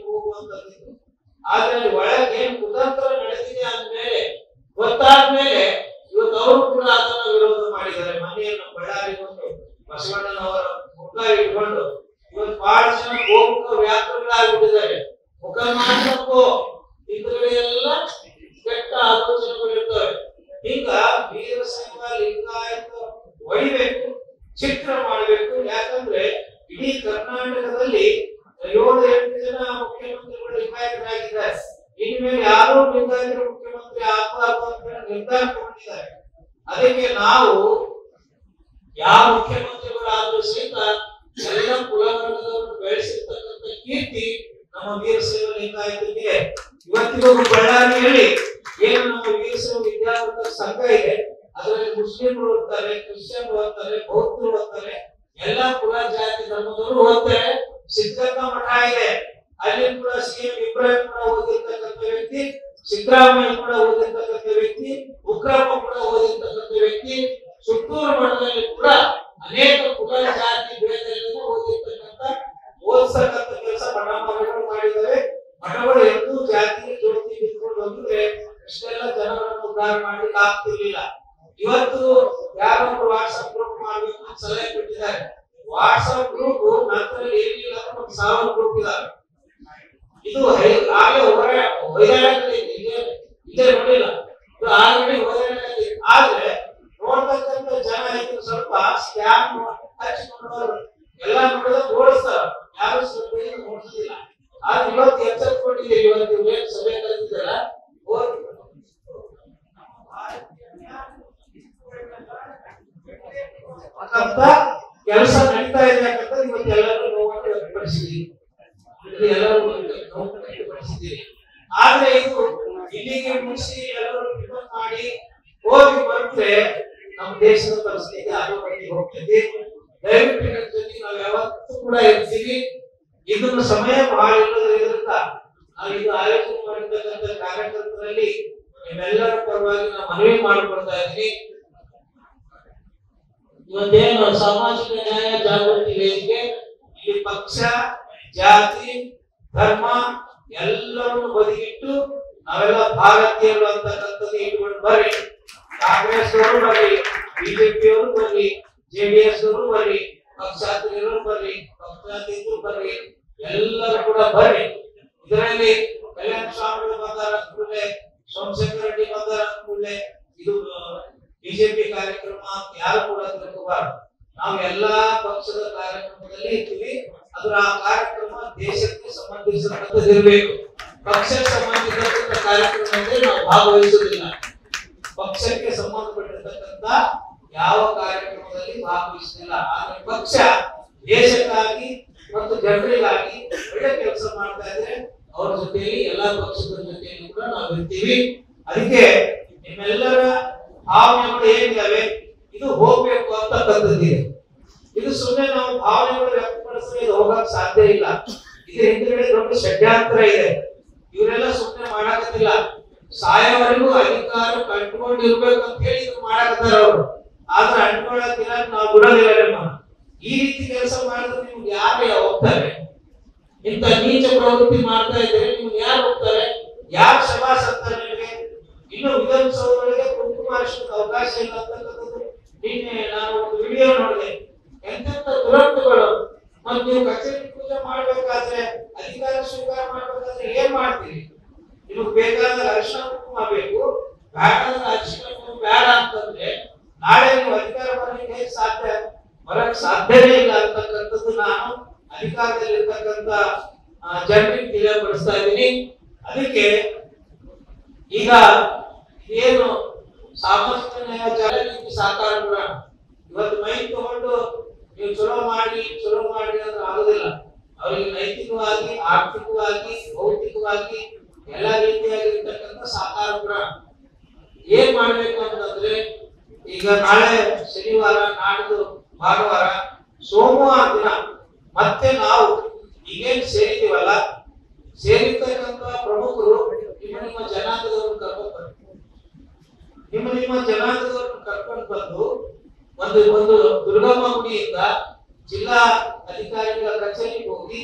ಹೋಗುವಂತದ್ದು. ಆದ್ರೆ ಒಳಗೆ ಏನ್ ಕುತಂತ್ರ ನಡೆದಿದೆ ಅಂದ್ಮೇಲೆ ಗೊತ್ತಾದ್ಮೇಲೆ ಇವತ್ತು ಅವರು ಕೂಡ ಅದನ್ನ ವಿರೋಧ ಮಾಡಿದ್ದಾರೆ. ಮನೆಯನ್ನು ಬಳ್ಳಾರಿ ಬಂದು ಬಸವಣ್ಣನವರ ಮುಖ ಇಟ್ಕೊಂಡು ಇವತ್ತು ಬಹಳ ಜನ ಗೋಮುಖ ವ್ಯಾಪಾರಿಗಳಾಗ್ಬಿಟ್ಟಿದ್ದಾರೆ. ಮುಖ ಮಾಡಬೇಕು ಹಿಂದ್ಗಡೆ ಎಲ್ಲ ಕೆಟ್ಟ ಆಲೋಚನೆಗಳು ಇರ್ತವೆ. ಈಗ ವೀರಶೈವ ಲಿಂಗಾಯತ ಹೊಡಿಬೇಕು, ಚಿತ್ರ ಮಾಡಬೇಕು. ಯಾಕಂದ್ರೆ ಇಡೀ ಕರ್ನಾಟಕದಲ್ಲಿ 7-8 ಜನ ಮುಖ್ಯಮಂತ್ರಿಗಳು ಲಿಂಗಾಯತರಾಗಿದ್ದಾರೆ. ಇನ್ಮೇಲೆ ಯಾರು ಲಿಂಗಾಯತರ ಮುಖ್ಯಮಂತ್ರಿ ಆಗಬಾರದು ಅಂತ ನಿರ್ಧಾರ ತಗೊಂಡಿದ್ದಾರೆ. ಅದಕ್ಕೆ ನಾವು ಯಾವ ಮುಖ್ಯಮಂತ್ರಿಗಳಾದ್ರೂ ಸಹಿತ ಎಲ್ಲ ಕುಲವರ್ಗದವರು ಬೆಳೆಸಿರ್ತಕ್ಕಂಥ ಕೀರ್ತಿ ನಮ್ಮ ವೀರಶೈವ ಲಿಂಗಾಯತಕ್ಕೆ. ಇವತ್ತಿಗೂ ಬಳ್ಳಾರಿಯಲ್ಲಿ ಏನು ನಮ್ಮ ವೀರಶೈವ ವಿದ್ಯಾವರ್ಧಕ ಸಂಘ ಇದೆ, ಅದರಲ್ಲಿ ಮುಸ್ಲಿಮರು ಓದ್ತಾರೆ, ಕ್ರಿಶ್ಚಿಯನ್ ಓದ್ತಾರೆ, ಬೌದ್ಧರು ಓದ್ತಾರೆ, ಎಲ್ಲಾ ಕುಲ ಜಾತಿ ಧರ್ಮದವರು ಓದ್ತಾರೆ. ಸಿದ್ಧಗಂಗಾ ಮಠ ಇದೆ, ಅಲ್ಲಿ ಕೂಡ ಸಿಎಂ ಇಬ್ರಾಹಿಂ ಕೂಡ ಓದಿರ್ತಕ್ಕಂಥ ವ್ಯಕ್ತಿ, ಸಿದ್ದರಾಮಯ್ಯ ಕೂಡ ಓದಿರ್ತಕ್ಕಂಥ ವ್ಯಕ್ತಿ, ಉಗ್ರಪ್ಪ ಕೂಡ ಓದಿರ್ತಕ್ಕಂಥ ವ್ಯಕ್ತಿ. ಸುತ್ತೂರು ಮಠದಲ್ಲಿ ಕೂಡ ಅನೇಕ ಕುಲ ಜಾತಿ ಭೇದಗಳನ್ನು ಓದಿರ್ತಕ್ಕಂಥ ಕೆಲಸ ಮಠಗಳು ಮಾಡಿದ್ದಾರೆ. ಮಠಗಳು ಎಂದೂ ಜಾತಿಗೆ ಜೋಡಿಸಿ ಇದ್ರೆ ಇಷ್ಟೆಲ್ಲ ಜನರನ್ನು ಉದ್ಧಾರ ಮಾಡ್ಲಿಕ್ಕೆ ಆಗ್ತಿರ್ಲಿಲ್ಲ. ಇವತ್ತು ಯಾರೊಬ್ರು ವಾಟ್ಸ್ಆಪ್ ಗ್ರೂಪ್ ಮಾಡ್ಬೇಕು ಅಂತ ಸಲಹೆ ಕೊಟ್ಟಿದ್ದಾರೆ. ವಾಟ್ಸ್ಆಪ್ ಗ್ರೂಪ್ ನಂತರಲ್ಲಿ ಏನಿಲ್ಲ 1000 ಗ್ರೂಪ್ ಇದಾವೆ. ಇದು ಆಗಲೇ ಇದೇ ನೋಡಿಲ್ಲ, ಇದು ಆಲ್ರೆಡಿ ಆದ್ರೆ ನೋಡ್ತಕ್ಕಂಥ ಜನ ಇದು ಸ್ವಲ್ಪ ಸ್ಕ್ಯಾಮ್ ಹಚ್ಚಿಕೊಂಡವರು ಎಲ್ಲ ನೋಡಿದ ಓಡಿಸ್ತಾರ, ಯಾರು ಸ್ವಲ್ಪ ನೋಡ್ತಿಲ್ಲ. ಆದ್ರೆ ಇವತ್ತು ಎಚ್ಚರಿಕೊಂಡಿದ್ದೀವಿ. ಇವತ್ತು ಏನು ಸಭೆ ಕರೆದಿದ್ದಲ್ಲ ಕೆಲಸ ನಡೀತಾ ಇದೆ ಅಂತ ಇವತ್ತು ಎಲ್ಲರೂ ನೋವನ್ನು ವ್ಯಕ್ತಪಡಿಸಿದ್ದೀವಿ. ಆದ್ರೆ ಇದು ಇಲ್ಲಿಗೆ ಮುಗಿಸಿ ಎಲ್ಲರೂ ರಿಪೋರ್ಟ್ ಮಾಡಿ ಹೋಗಿ ಬಂದ್ರೆ ನಮ್ಮ ದೇಶದ ಪರಿಸ್ಥಿತಿ ಅಧೋಗತಿಗೆ ಹೋಗ್ತದೆ. ದಯವಿಟ್ಟು ಇದ್ರ ಜೊತೆ ನಾವು ಯಾವತ್ತೂ ಕೂಡ ಇರ್ತೀವಿ. ಇದನ್ನ ಸಮಯ ಬಹಳ ಇರೋದ್ರಿಂದ ನಾವು ಇದು ಆಯೋಜನೆ ಮಾಡಿರ್ತಕ್ಕಂಥ ಕಾರ್ಯಕ್ರಮದಲ್ಲಿ ನಿಮ್ಮೆಲ್ಲರ ಪರವಾಗಿ ನಾವು ಮನವಿ ಮಾಡಿಕೊಳ್ತಾ ಇದ್ದೀನಿ. ಇವತ್ತೇನು ಸಾಮಾಜಿಕ ನ್ಯಾಯ ಜಾಗೃತಿ ವೇದಿಕೆ ಇಲ್ಲಿ ಪಕ್ಷ, ಜಾತಿ, ಧರ್ಮ ಎಲ್ಲರನ್ನು ಬದಿಗಿಟ್ಟು ನಾವೆಲ್ಲ ಭಾರತೀಯರು ಅಂತಕ್ಕಂಥದ್ದು ಇಟ್ಕೊಂಡು ಬರ್ರಿ. ಕಾಂಗ್ರೆಸ್ ಅವರು ಬರ್ರಿ, ಬಿಜೆಪಿ ಅವರು ಬರ್ರಿ, ಜೆಡಿಎಸ್ ಅವರು ಬರ್ರಿ, ಪಕ್ಷಾತೀತರು ಬರ್ರಿ, ಪಕ್ಷಾತೀತರು ಬರ್ರಿ, ಎಲ್ಲರೂ ಕೂಡ ಬರ್ರಿ. ಇದರಲ್ಲಿ ಕಲ್ಯಾಣ ಸ್ವಾಮಿಗಳು ಬಂದಾರ ಕೂಡಲೇ, ಸೋಮಶೇಖರ ರೆಡ್ಡಿ ಬಂದಾರ ಕೂಡಲೇ ಇದು ಬಿಜೆಪಿ ಕಾರ್ಯಕ್ರಮ ಯಾರು ಕೂಡ ತಿಳ್ಕೋಬಾರ್ದು. ನಾವು ಎಲ್ಲಾ ಪಕ್ಷದ ಕಾರ್ಯಕ್ರಮದಲ್ಲಿ ಇರ್ತೀವಿ. ಅದರ ಆ ಕಾರ್ಯಕ್ರಮ ದೇಶಕ್ಕೆ ಸಂಬಂಧಿಸಿದಂತದ್ದು ಇರಬೇಕು. ಪಕ್ಷಕ್ಕೆ ಸಂಬಂಧಿಸಿದಂತ ಕಾರ್ಯಕ್ರಮದಲ್ಲಿ ನಾವು ಭಾಗವಹಿಸುವುದಿಲ್ಲ. ಪಕ್ಷಕ್ಕೆ ಸಂಬಂಧಪಟ್ಟಿರ್ತಕ್ಕಂಥ ಯಾವ ಕಾರ್ಯಕ್ರಮದಲ್ಲಿ ಭಾಗವಹಿಸುವುದಿಲ್ಲ. ಆದ್ರೆ ಪಕ್ಷ ದೇಶಕ್ಕಾಗಿ ಮತ್ತು ಜನರಿಗಾಗಿ ಒಳ್ಳೆ ಕೆಲಸ ಮಾಡ್ತಾ ಇದ್ರೆ ಅವ್ರ ಜೊತೆಯಲ್ಲಿ ಎಲ್ಲಾ ಪಕ್ಷದ ಜೊತೆಯಲ್ಲಿ ಕೂಡ ನಾವು ಇರ್ತೀವಿ. ಅದಕ್ಕೆ ನಿಮ್ಮೆಲ್ಲರ ಭಾವನೆಗಳು ಏನಿದಾವೆ ಇದು ಹೋಗ್ಬೇಕು ಅಂತಕ್ಕಂಥದ್ದಿದೆ. ಇದು ಸುಮ್ಮನೆ ನಾವು ಭಾವನೆಗಳು ವ್ಯಕ್ತಪಡಿಸಿದ್ರೆ ಇದು ಹೋಗಕ್ ಸಾಧ್ಯ ಇಲ್ಲ. ಇದು ಹಿಂದ್ಗಡೆ ದೊಡ್ಡ ಷಡ್ಯಂತ್ರ ಇದೆ. ಇವರೆಲ್ಲ ಸುಮ್ಮನೆ ಮಾಡಾಕತ್ತಿಲ್ಲ. ಸಾಯವರೆಗೂ ಅಧಿಕಾರ ಕಂಡುಕೊಂಡಿರ್ಬೇಕು ಅಂತ ಹೇಳಿ ಇದು ಮಾಡಾಕತ್ತಾರ ಅವರು. ಆದ್ರೆ ಅಂಟ್ಕೊಳಕ್ಕಿಲ್ಲ, ನಾವು ಬಿಡೋದಿಲ್ಲ ನಿಮ್ಮ. ಈ ರೀತಿ ಕೆಲಸ ಮಾಡಿದ್ರೆ ನಿಮ್ಗೆ ಯಾರು ಹೋಗ್ತಾರೆ? ಇಂಥ ನೀಚ ಪ್ರವೃತ್ತಿ ಮಾಡ್ತಾ ಇದ್ರೆ ನಿಮ್ಗೆ ಯಾರು ಹೋಗ್ತಾರೆ? ಯಾರು ಶಬಾಸ್ ಅಂತಾರೆ ನಿಮಗೆ? ಇನ್ನು ವಿಧಾನಸೌಧಗಳಿಗೆ ಕುಂಕುಮಾರ್ಷಕ್ಕೆ ಅವಕಾಶ ಇಲ್ಲ ಅಂತಕ್ಕಂಥದ್ದು ನಿನ್ನೆ ನಾನು ಒಂದು ವಿಡಿಯೋ ನೋಡಿದೆ. ಎಂತೆಂತ ದುರಂತಗಳು. ಮತ್ತು ನೀವು ಕಚೇರಿ ಪೂಜೆ ಮಾಡ್ಬೇಕಾದ್ರೆ, ಅಧಿಕಾರ ಸ್ವೀಕಾರ ಮಾಡ್ಬೇಕಾದ್ರೆ ಏನ್ ಮಾಡ್ತೀರಿ? ನಿಮಗೆ ಬೇಕಾದ ಅರಿಶಿನ ಕುಂಕುಮ ಬೇಕು, ಬೇಡದ ಅರಿಶಿನ ಕುಂಕುಮ ಬೇಡ ಅಂತಂದ್ರೆ ನಾಳೆ ನೀವು ಅಧಿಕಾರ ಬರಲಿಕ್ಕೆ ಹೇಗೆ ಸಾಧ್ಯ? ಬರಕ್ ಸಾಧ್ಯವೇ ಇಲ್ಲ ಅಂತಕ್ಕಂಥದ್ದು ನಾನು ಅಧಿಕಾರದಲ್ಲಿ ಇರ್ತಕ್ಕಂಥ ಜನರಿಗೆ ತಿಳಿಯಪಡಿಸ್ತಾ ಇದ್ದೀನಿ. ಅದಕ್ಕೆ ಈಗ ಏನು ಸಾಮಾಜಿಕ ನ್ಯಾಯ ಜಾಗೃತಿ ಸಾಕಾರ ಕೂಡ ಇವತ್ತು ಮೈಕ್ ತಗೊಂಡು ನೀವು ಚಲೋ ಮಾಡಿ ಅಂದ್ರೆ ಆಗುದಿಲ್ಲ. ಅವರಿಗೆ ನೈತಿಕವಾಗಿ, ಆರ್ಥಿಕವಾಗಿ, ಭೌತಿಕವಾಗಿ ಎಲ್ಲ ರೀತಿಯಾಗಿರ್ತಕ್ಕಂಥ ಸಾಕಾರ ಕೂಡ ಏನ್ ಮಾಡ್ಬೇಕು ಅಂತಂದ್ರೆ, ಈಗ ನಾಳೆ ಶನಿವಾರ, ನಾಡಿದ್ದು ಭಾನುವಾರ, ಸೋಮವಾರ ದಿನ ಮತ್ತೆ ನಾವು ಈಗೇನ್ ಸೇರಿದೀವಲ್ಲ, ಸೇರಿರ್ತಕ್ಕಂಥ ಪ್ರಮುಖರು ನಿಮ್ಮ ಜನಾಂಗದವ್ರನ್ನ ಕರ್ಕೊಂಡು ಬರ್ತಾರೆ. ನಿಮ್ಮ ಜನಾಂಗದವ್ರನ್ನ ಕರ್ಕೊಂಡು ಬಂದು ಒಂದು ದುರ್ಗಮ್ಮ ಗುಡಿಯಿಂದ ಜಿಲ್ಲಾ ಅಧಿಕಾರಿಗಳ ಕಚೇರಿಗೆ ಹೋಗಿ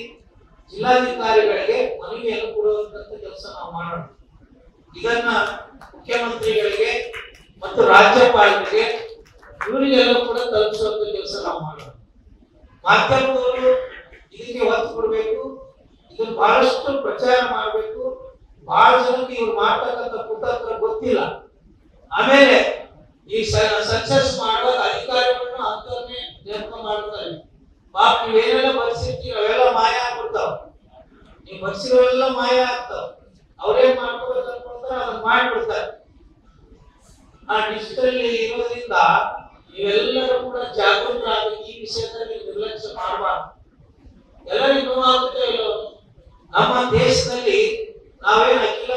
ಜಿಲ್ಲಾಧಿಕಾರಿಗಳಿಗೆ ಮನವಿಯನ್ನು ಕೊಡುವಂತ ಕೆಲಸ ನಾವು ಮಾಡೋಣ. ಇದನ್ನ ಮುಖ್ಯಮಂತ್ರಿಗಳಿಗೆ ಮತ್ತು ರಾಜ್ಯಪಾಲರಿಗೆ ಇವರಿಗೆಲ್ಲ ಕೂಡ ತಲುಪಿಸುವಂತ ಕೆಲಸ ನಾವು ಮಾಡೋಣ. ಮಾಧ್ಯಮದವರು ಇದಕ್ಕೆ ಒತ್ತು ಕೊಡಬೇಕು. ಇದನ್ನು ಬಹಳಷ್ಟು ಪ್ರಚಾರ ಮಾಡಬೇಕು. ಬಹಳ ಜನಕ್ಕೆ ಇವ್ರು ಮಾಡ್ತಕ್ಕಂಥ ಕುತಂತ್ರ ಗೊತ್ತಿಲ್ಲ. ಆಮೇಲೆ ಈ ಸಕ್ಸಸ್ ಮಾಡುವಾಗ ಅಧಿಕಾರಿಗಳನ್ನ ಅಂತವನ್ನೇ ನೇಮಕ ಮಾಡ್ತಾರೆ. ಪಾಪ ನೀವೇನೆಲ್ಲ ಬರ್ಸಿರ್ತೀವಿ ಅವೆಲ್ಲ ಮಾಯ ಆಗ್ಬಿಡ್ತಾವ. ನೀವು ಬರ್ಸಿರೋವೆಲ್ಲ ಮಾಯ ಆಗ್ತಾವ. ಅವ್ರೇನ್ ಮಾಡ್ಕೋಬೇಕು ಅನ್ಕೊಳ್ತಾರೆ, ಅದನ್ನ ಮಾಡ್ಬಿಡ್ತಾರೆ. ಆ ಡಿಜಿಟಲ್ ಇರೋದ್ರಿಂದ ನೀವೆಲ್ಲರೂ ಕೂಡ ಜಾಗೃತರಾಗಿ ಈ ವಿಷಯದಲ್ಲಿ ನಿರ್ಲಕ್ಷ್ಯ ಮಾಡಬಾರ್ದು. ಎಲ್ಲರಿಗೂ ನೋವಾಗುತ್ತೆ. ನಮ್ಮ ದೇಶದಲ್ಲಿ ನಾವೇನು ಅಖಿಲ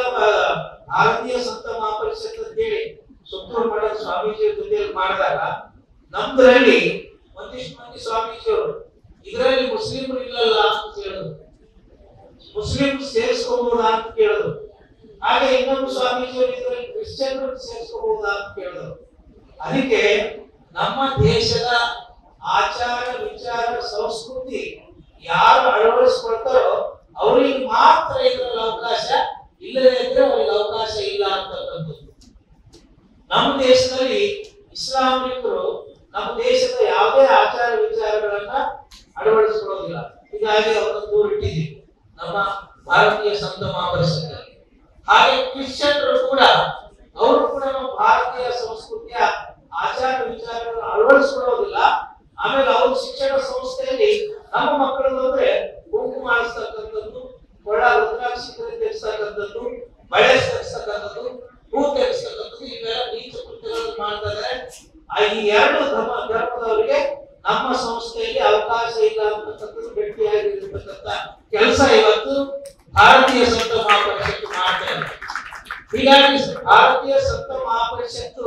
ಭಾರತೀಯ ಸಂತ ಮಹಾಪರಿಷತ್ ಅಂತೇಳಿ ಸುತ್ತೂರು ಮಠದ ಸ್ವಾಮೀಜಿ ಜೊತೆಯಲ್ಲಿ ಮಾಡಿದಾಗ ನಮ್ದ್ರಲ್ಲಿ ಒಂದಿಷ್ಟು ಮಂದಿ ಸ್ವಾಮೀಜಿಯವರು ಇದರಲ್ಲಿ ಮುಸ್ಲಿಮರು ಇಲ್ಲಲ್ಲ ಅಂತ ಕೇಳಿದ್ರು, ಮುಸ್ಲಿಂ ಸೇರಿಸ್ಕೋಬಹುದಾ ಅಂತ ಕೇಳಿದ್ರು. ಹಾಗೆ ಇನ್ನೊಂದು ಸ್ವಾಮೀಜಿಯವರು ಇದರಲ್ಲಿ ಕ್ರಿಶ್ಚಿಯನ್ ಸೇರಿಸ್ಕೋಬಹುದಾ ಅಂತ ಕೇಳಿದ್ರು. ಅದಕ್ಕೆ ನಮ್ಮ ದೇಶದ ಆಚಾರ ವಿಚಾರ ಸಂಸ್ಕೃತಿ ಯಾರು ಅಳವಡಿಸ್ಕೊಳ್ತಾರೋ ಅವ್ರಿಗೆ ಮಾತ್ರ ಇದರಲ್ಲಿ ಅವಕಾಶ, ಇಲ್ಲದೇ ಇದ್ರೆ ಅವ್ರಿಗೆ ಅವಕಾಶ ಇಲ್ಲ ನಮ್ಮ ದೇಶದಲ್ಲಿ ಇಸ್ಲಾಮಿಕರು ನಮ್ಮ ದೇಶದ ಯಾವುದೇ ಆಚಾರ ವಿಚಾರಗಳನ್ನ ಅಳವಡಿಸಿಕೊಳ್ಳೋದಿಲ್ಲ. ಹೀಗಾಗಿ ಅವರನ್ನು ದೂರಿಟ್ಟಿದ್ದೀವಿ ನಮ್ಮ ಭಾರತೀಯ ಸಂತ ಮಹಾಪರಿಷತ್ತಲ್ಲಿ. ಹಾಗೆ ಕ್ರಿಶ್ಚಿಯನ್ರು ಕೂಡ ಅವರು ಕೂಡ ನಮ್ಮ ಭಾರತೀಯ ಸಂಸ್ಕೃತಿಯ ಆಚಾರ ವಿಚಾರಗಳನ್ನು ಅಳವಡಿಸಿಕೊಳ್ಳೋದಿಲ್ಲ. ಆಮೇಲೆ ಅವ್ರ ಶಿಕ್ಷಣ ಸಂಸ್ಥೆಯಲ್ಲಿ ನಮ್ಮ ಮಕ್ಕಳು ಅಂದ್ರೆ ಕುಂಕುಮ ಹಾರಿಸ್ತಕ್ಕಂಥದ್ದು, ಕೊಳ ರುದ್ರಾಕ್ಷಿ ತೆಗೆಸ್ತಕ್ಕಂಥದ್ದು, ಬಳೆ ತೆಗೆಸ್ತಕ್ಕಂಥದ್ದು, ಹೂ ತೆಗೆಸ್ತಕ್ಕಂಥದ್ದು, ಇವೆಲ್ಲ ನೀಚ ಕೃತ್ಯಗಳನ್ನು ಮಾಡ್ತಾ ಇದ್ದಾರೆ. ಈ ಎರಡು ಧರ್ಮದವರಿಗೆ ನಮ್ಮ ಸಂಸ್ಥೆಯಲ್ಲಿ ಅವಕಾಶ ಇಲ್ಲ ಅಂತಕ್ಕಂಥದ್ದು ಗಟ್ಟಿಯಾಗಿರ್ತಕ್ಕಂಥ ಕೆಲಸ ಇವತ್ತು ಭಾರತೀಯ ಸಂತ ಮಹಾಪರಿಷತ್ತು ಮಾಡ್ತಾ ಇದೆ. ಹೀಗಾಗಿ ಭಾರತೀಯ ಸಂತ ಮಹಾಪರಿಷತ್ತು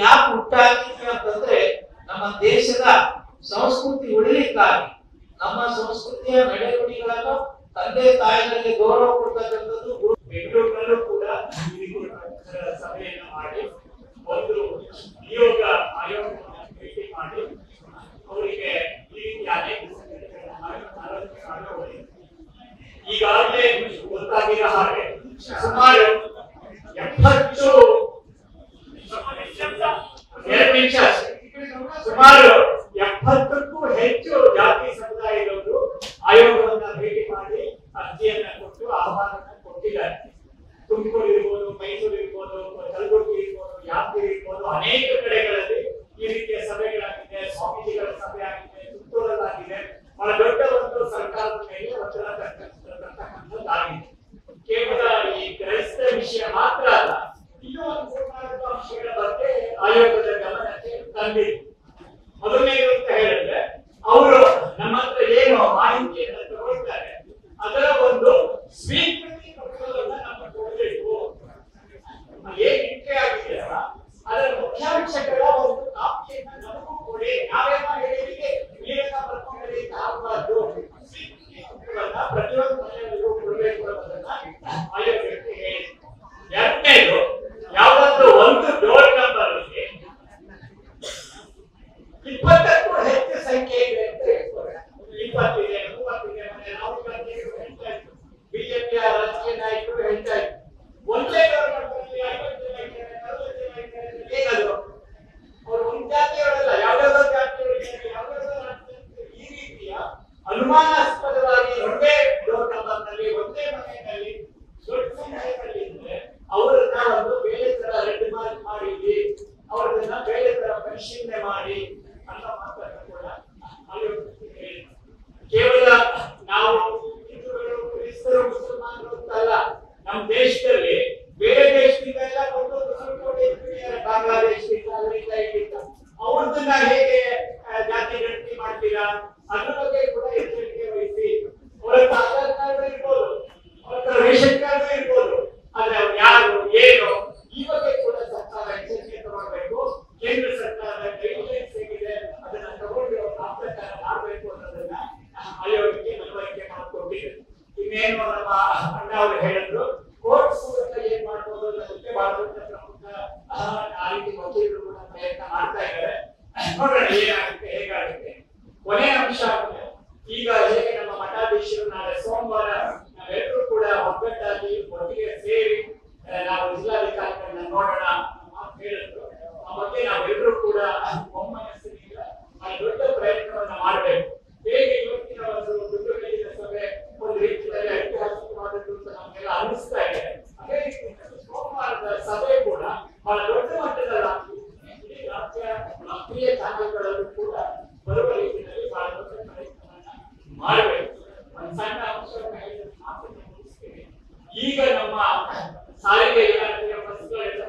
ಯಾಕೆ ಹುಟ್ಟಾಗಿದೆ ಅಂತಂದ್ರೆ ನಮ್ಮ ದೇಶದ ಸಂಸ್ಕೃತಿ ಉಳಿಲಿಕ್ಕಾಗಿ, ನಮ್ಮ ಸಂಸ್ಕೃತಿಯ ನಡೆನುಡಿಗಳನ್ನು ತಂದೆ ತಾಯಿಗಳಿಗೆ ಗೌರವ ಕೊಡ್ತಕ್ಕಂಥದ್ದು. ಬೆಂಗಳೂರಿನಲ್ಲೂ ಕೂಡ ಸಭೆಯನ್ನು ಮಾಡಿ ಒಂದು ನಿಯೋಗ ಆಯೋಗವನ್ನು ಭೇಟಿ ಮಾಡಿ ಅವರಿಗೆ ಈ ರೀತಿ ಅನೇಕ ಈಗಾಗಲೇ ಗೊತ್ತಾಗಿರೋ ಹಾಗೆ ಸುಮಾರು 70ಕ್ಕೂ ಹೆಚ್ಚು ಜಾತಿ ಸಮುದಾಯದವರು ಆಯೋಗವನ್ನ ಭೇಟಿ ಮಾಡಿ ಅರ್ಜಿಯನ್ನ ಕೊಟ್ಟು ಆಹ್ವಾನವನ್ನು ಕೊಟ್ಟಿದ್ದಾರೆ. ತುಮಕೂರು ಇರ್ಬೋದು, ಮೈಸೂರು ಇರ್ಬೋದು, ಕಲಬುರಗಿ ಇರ್ಬೋದು, ಯಾದಗಿರಿ ಇರ್ಬೋದು, ಅನೇಕ ಕಡೆಗಳಲ್ಲಿ ಈ ರೀತಿಯ ಸಭೆಗಳಾಗಿದೆ, ಸ್ವಾಮೀಜಿಗಳ ಸಭೆ ಆಗಿದೆ, ಸುತ್ತೂರಲ್ಲಾಗಿದೆ. ಬಹಳ ದೊಡ್ಡ ಒಂದು ಸರ್ಕಾರದ ಮೇಲೆ ಒತ್ತಡ ತರ್ತಕ್ಕಂಥದ್ದಾಗಿದೆ. ಕೇವಲ ಈ ಕ್ರೈಸ್ತ ವಿಷಯ ಮಾತ್ರ ಅಲ್ಲ, ಇನ್ನೂ ಒಂದು 3-4 ಅಂಶಗಳ ಬಗ್ಗೆ ಆಯೋಗದ ಗಮನಕ್ಕೆ ತಂದಿದೆ. ಮೊದಲನೇದು ಅಂತ ಹೇಳಿದ್ರೆ ಅವರು ನಮ್ಮ ಹತ್ರ ಏನು ಮಾಹಿತಿಯನ್ನು ತಗೊಳ್ತಾರೆ ಅದರ ಒಂದು ಸ್ವೀಕೃತಿ ಪತ್ರವನ್ನ ನಮಗೆ ಕೊಡಬೇಕು. ಏನ್ ಎಂಟ್ರಿ ಆಗಿದೆಯಲ್ಲ ಅದರ ಮುಖ್ಯಾಂಶಗಳ ಒಂದು ಕಾಪಿಯನ್ನು ನಮಗೂ ಕೊಡಿ. ನಾವೇನೋ ಹೇಳಿದ್ರೆ ನೀವೇನ ಬರ್ಕೊಂಡ್ರಿ ಅಂತ ಆಗಬಾರ್ದು. ಸ್ವೀಕೃತಿ ಪತ್ರವನ್ನ ಪ್ರತಿಯೊಂದು ಮನೆಯಲ್ಲಿಗೂ ಕೊಡಬೇಕು ಅನ್ನೋದನ್ನ ಆಯೋಗಕ್ಕೆ ಹೇಳಿ. ಎರಡನೇದು, ಯಾವುದಾದ್ರೂ ಒಂದು ಡೋರ್ ನಂಬರ್ ಅಲ್ಲಿ 20ಕ್ಕೂ ಹೆಚ್ಚು ಸಂಖ್ಯೆ ಇದೆ ಅಂತ ಹೇಳ್ತಾರೆ. 20 ಇದೆ, 30 ಇದೆ. ನಾವು ಬಿಜೆಪಿಯ ರಾಜಕೀಯ ನಾಯಕರು ಹೇಳ್ತಾ ಇದ್ರು ಒಂದೇ ಗೌರ್ಮೆಂಟ್ನಲ್ಲಿ 50 ಜನ ಇದ್ದಾರೆ, 40 ಜನ ಇದ್ದಾರೆ. ಏನದು? ಅವರು ಒಂದು ಜಾತಿಯವರಲ್ಲ, ಯಾವ್ಯಾವ ಜಾತಿಯವರಿಗೆ ಈ ರೀತಿಯ ಅನುಮಾನಾಸ್ಪದವಾಗಿ ಒಂದೇ ಡೋರ್ ನಂಬರ್ನಲ್ಲಿ ಒಂದೇ ಮನೆಯಲ್ಲಿ ದೊಡ್ಡ ಸಂಖ್ಯೆಯಲ್ಲಿ ಇದ್ರೆ ಅವರನ್ನ ಒಂದು ಬೇರೆ ತರ ರೆಡ್ ಮಾರ್ಕ್ ಮಾಡಿದ್ವಿ, ಅವ್ರನ್ನ ಬೇರೆ ತರ ಪರಿಶೀಲನೆ ಮಾಡಿ ಅನ್ನೋ ಮಾತನ್ನು ಕೂಡ ಕೇವಲ ನಾವು ಹಿಂದೂಗಳು, ಕ್ರಿಸ್ತರು, ಮುಸಲ್ಮಾನರು ಅಂತಲ್ಲ, ನಮ್ಮ ದೇಶದಲ್ಲಿ ಬೇರೆ ದೇಶದಿಂದ ಎಲ್ಲ ಬಂದು ಬಾಂಗ್ಲಾದೇಶದಿಂದ ಅಲ್ಲಿಂದ ಇಲ್ಲಿಂದ ಅವ್ರದನ್ನ ಹೇಗೆ ಜಾತಿ ಗಣತಿ ಮಾಡ್ತೀರಾ ಅದ್ರ ಬಗ್ಗೆ ಕೂಡ ಎಚ್ಚರಿಕೆ ವಹಿಸಿ. ಅವರ ಆಧಾರ್ ಕಾರ್ಡ್ ಇರ್ಬೋದು, ಅವರ ರೇಷನ್ ಕಾರ್ಡ್ ಇರ್ಬೋದು, ಆದ್ರೆ ಅವ್ರು ಯಾರು ಏನು ಈ ಬಗ್ಗೆ ಕೂಡ ಸರ್ಕಾರ ಎಚ್ಚರಿಕೆ ತಗೊಳ್ಬೇಕು. ಕೇಂದ್ರ ಸರ್ಕಾರದ ಗೈಡ್ಲೈನ್ಸ್ ಹೇಗಿದೆ ಅದನ್ನ ತಗೊಂಡು ಆ ಪ್ರಕಾರ ಮಾಡಬೇಕು ಅನ್ನೋದನ್ನ ಆಯೋಗಕ್ಕೆ ಮನವರಿಕೆ ಮಾಡಿಕೊಟ್ಟಿದೆ. ಇನ್ನೇನು ನಮ್ಮ ಅಣ್ಣ ಅವರು ಹೇಳಿದ್ರು, ಕೋರ್ಟ್ ಮೂಲಕ ಏನ್ ಮಾಡ್ಬೋದು ಅನ್ನೋದಕ್ಕೆ ಬಹಳ ದೊಡ್ಡ ಪ್ರಮುಖ ಆ ರೀತಿ ವಕೀಲರು ಕೂಡ ಪ್ರಯತ್ನ ಮಾಡ್ತಾ ಇದ್ದಾರೆ. ನೋಡೋಣ ಏನಾಗುತ್ತೆ, ಹೇಗಾಗುತ್ತೆ. ಕೊನೆಯ ಅಂಶ ಅಂದ್ರೆ ಈಗ ಹೇಗೆ ನಮ್ಮ ಮಠಾಧೀಶರು ನಾಳೆ ಸೋಮವಾರ ನಾವೆಲ್ಲರೂ ಕೂಡ ಒಗ್ಗಟ್ಟಾಗಿ ಒಟ್ಟಿಗೆ ಸೇರಿ ನಾವು ಜಿಲ್ಲಾಧಿಕಾರಿಗಳನ್ನ ನೋಡೋಣ ಅಂತ ಹೇಳಿದ್ರು. ಆ ಬಗ್ಗೆ ನಾವೆಲ್ಲರೂ ಕೂಡ ಒಮ್ಮನಸ್ಸಿನಿಂದ ದೊಡ್ಡ ಪ್ರಯತ್ನವನ್ನ ಮಾಡಬೇಕು. ಹೇಗೆ ಇವತ್ತಿನ ಒಂದು ದುರ್ಗದ ಸಭೆ ಒಂದು ರೀತಿಯಲ್ಲಿ ಐತಿಹಾಸಿಕವಾದದ್ದು ಅಂತ ನಮಗೆಲ್ಲ ಅನ್ನಿಸ್ತಾ ಇದೆ, ಅದೇ ರೀತಿ ಸೋಮವಾರದ ಸಭೆ ಕೂಡ ಬಹಳ ದೊಡ್ಡ ಮಟ್ಟದಲ್ಲಿ ಇಡೀ ರಾಷ್ಟ್ರೀಯ ಚಾನಲ್ಗಳಲ್ಲೂ ಕೂಡ ಬರುವ ರೀತಿಯಲ್ಲಿ ಬಹಳ ದೊಡ್ಡ ಪ್ರಯತ್ನವನ್ನ ಮಾಡಬೇಕು. ಒಂದು ಸಣ್ಣ ಅಂಶವನ್ನು ಹೇಳಿದ ಮಾತನ್ನು ಮುಗಿಸ್ತೀನಿ. ಈಗ ನಮ್ಮ ಸಾರಿಗೆ ಇಲಾಖೆಯ ಬಸ್ಗಳೆಲ್ಲ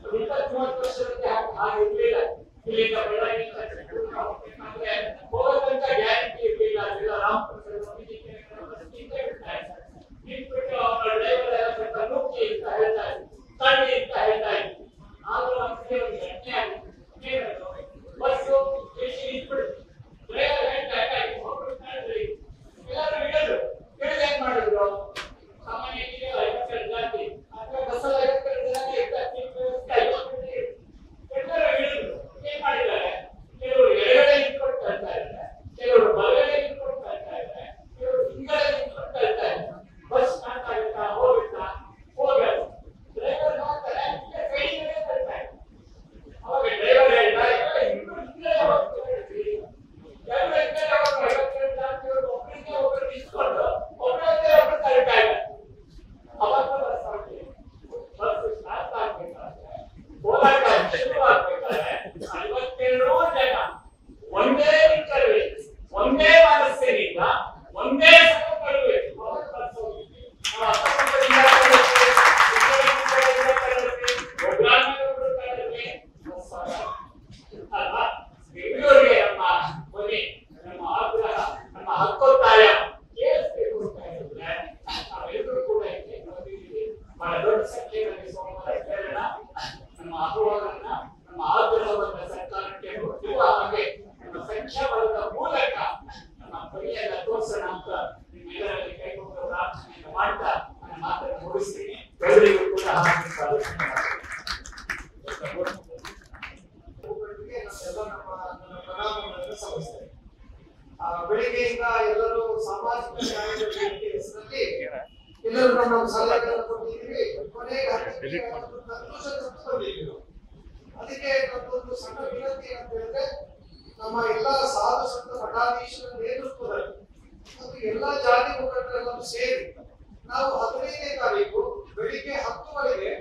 20-30 ವರ್ಷಕ್ಕೆ ಆಗಿರ್ಲಿಲ್ಲ. ಇಲ್ಲಿಂದ ಬೆಳಗಿನ ಹೋಗ್ಬೇಕಂದ್ರೆ ಹೋಗೋದಂತ ಗ್ಯಾರಂಟಿ ಇರ್ಲಿಲ್ಲ. ಅದೆಲ್ಲ ರಾಮಪುರ ನಿಂತ್ಬಿಟ್ಟು ಅವರ ಡ್ರೈವರ್ ಎಲ್ಲ ಸ್ವಲ್ಪ ನುಗ್ಗಿ ಅಂತ ಹೇಳ್ತಾ ಇದ್ರು, ತಳ್ಳಿ ಅಂತ ಹೇಳ್ತಾ ಇದ್ರು. ಆದ್ರೂ ಒಂದು ಗಂಟೆ ಆಗಿತ್ತು, ಬಸ್ಸು ನಿಂತ್ಬಿಡುತ್ತೆ. ಡ್ರೈವರ್ ಹೇಳ್ತಾ ಹೋಗ್ಬಿಟ್ಟು ಎಲ್ಲರೂ ಇಡೋದು. ಹಿಡಿದು ಏನ್ ಮಾಡಿದ್ರು, ಸಾಮಾನ್ಯ 50 ಜಾತಿ ಅವಾಗ ಬಸ್ ಸ್ಟಾರ್ಟ್ ಆಗ್ಬೇಕಾದ್ರೆ ಹೋರಾಟ ಶುರು ಆಗ್ಬೇಕಾದ್ರೆ 52 ಜನ ಒಂದೇ ನಿಂತಿರಬೇಕು, ಒಂದೇ ಮನಸ್ಸಿನಿಂದ ಒಂದೇ ಸಂಕಲ್ಪವಿರಬೇಕು. ಬೆಂಗಳೂರಿಗೆ ನಮ್ಮ ಮನೆ, ನಮ್ಮ ಆಗ್ರಹ, ನಮ್ಮ ಹಕ್ಕೊತ್ತಾಯ ಕೇಳಿಸ್ಬೇಕು ಅಂತ ಹೇಳಿದ್ರೆ ನಾವೆಲ್ಲರೂ ಕೂಡ ಬಹಳ ದೊಡ್ಡ ಸಂಖ್ಯೆಯಲ್ಲಿ ಸೋಮವಾರ ಕೇಳೋಣ. ನಮ್ಮ ಅಹವಾಲನ್ನ, ನಮ್ಮ ಆಗ್ರಹವನ್ನ ಸರ್ಕಾರಕ್ಕೆ ಕೊಡುವ ಹಾಗೆ ನಮ್ಮ ಸಂಖ್ಯಾಬಲದ ಮೂಲಕ ನಮ್ಮ ಪರಿಯನ್ನ ತೋರಿಸೋಣ ಅಂತ ನಿಮ್ಮೆಲ್ಲರಲ್ಲಿ ಕೈಗೊಂಡು ಪ್ರಾರ್ಥನೆಯನ್ನು ಮಾಡ್ತಾ ನನ್ನ ಮಾತನ್ನು ಮುಗಿಸ್ತೀನಿ. ಎಲ್ಲರಿಗೂ ಕೂಡ ಬೆಳಿಗ್ಗೆಯಿಂದ ಎಲ್ಲರೂ ಸಾಮಾಜಿಕ ನ್ಯಾಯದ ಹೆಸರಲ್ಲಿ ಎಲ್ಲರೂ ನಮ್ಮ ಸಲಹೆಗಳನ್ನು ಕೊಟ್ಟಿದ್ದೀವಿ. ಕೊನೆಗೆ ಅದಕ್ಕೆ ನಮ್ಮೊಂದು ಸಣ್ಣ ವಿನಂತಿ ಅಂತ ಹೇಳಿದ್ರೆ, ನಮ್ಮ ಎಲ್ಲಾ ಸಾಧು ಸಂತ ಮಠಾಧೀಶರ ನೇತೃತ್ವದಲ್ಲಿ ಮತ್ತು ಎಲ್ಲಾ ಜಾತಿ ಮುಖಂಡರೆಲ್ಲರೂ ಸೇರಿ ನಾವು 15ನೇ ತಾರೀಕು ಬೆಳಿಗ್ಗೆ 10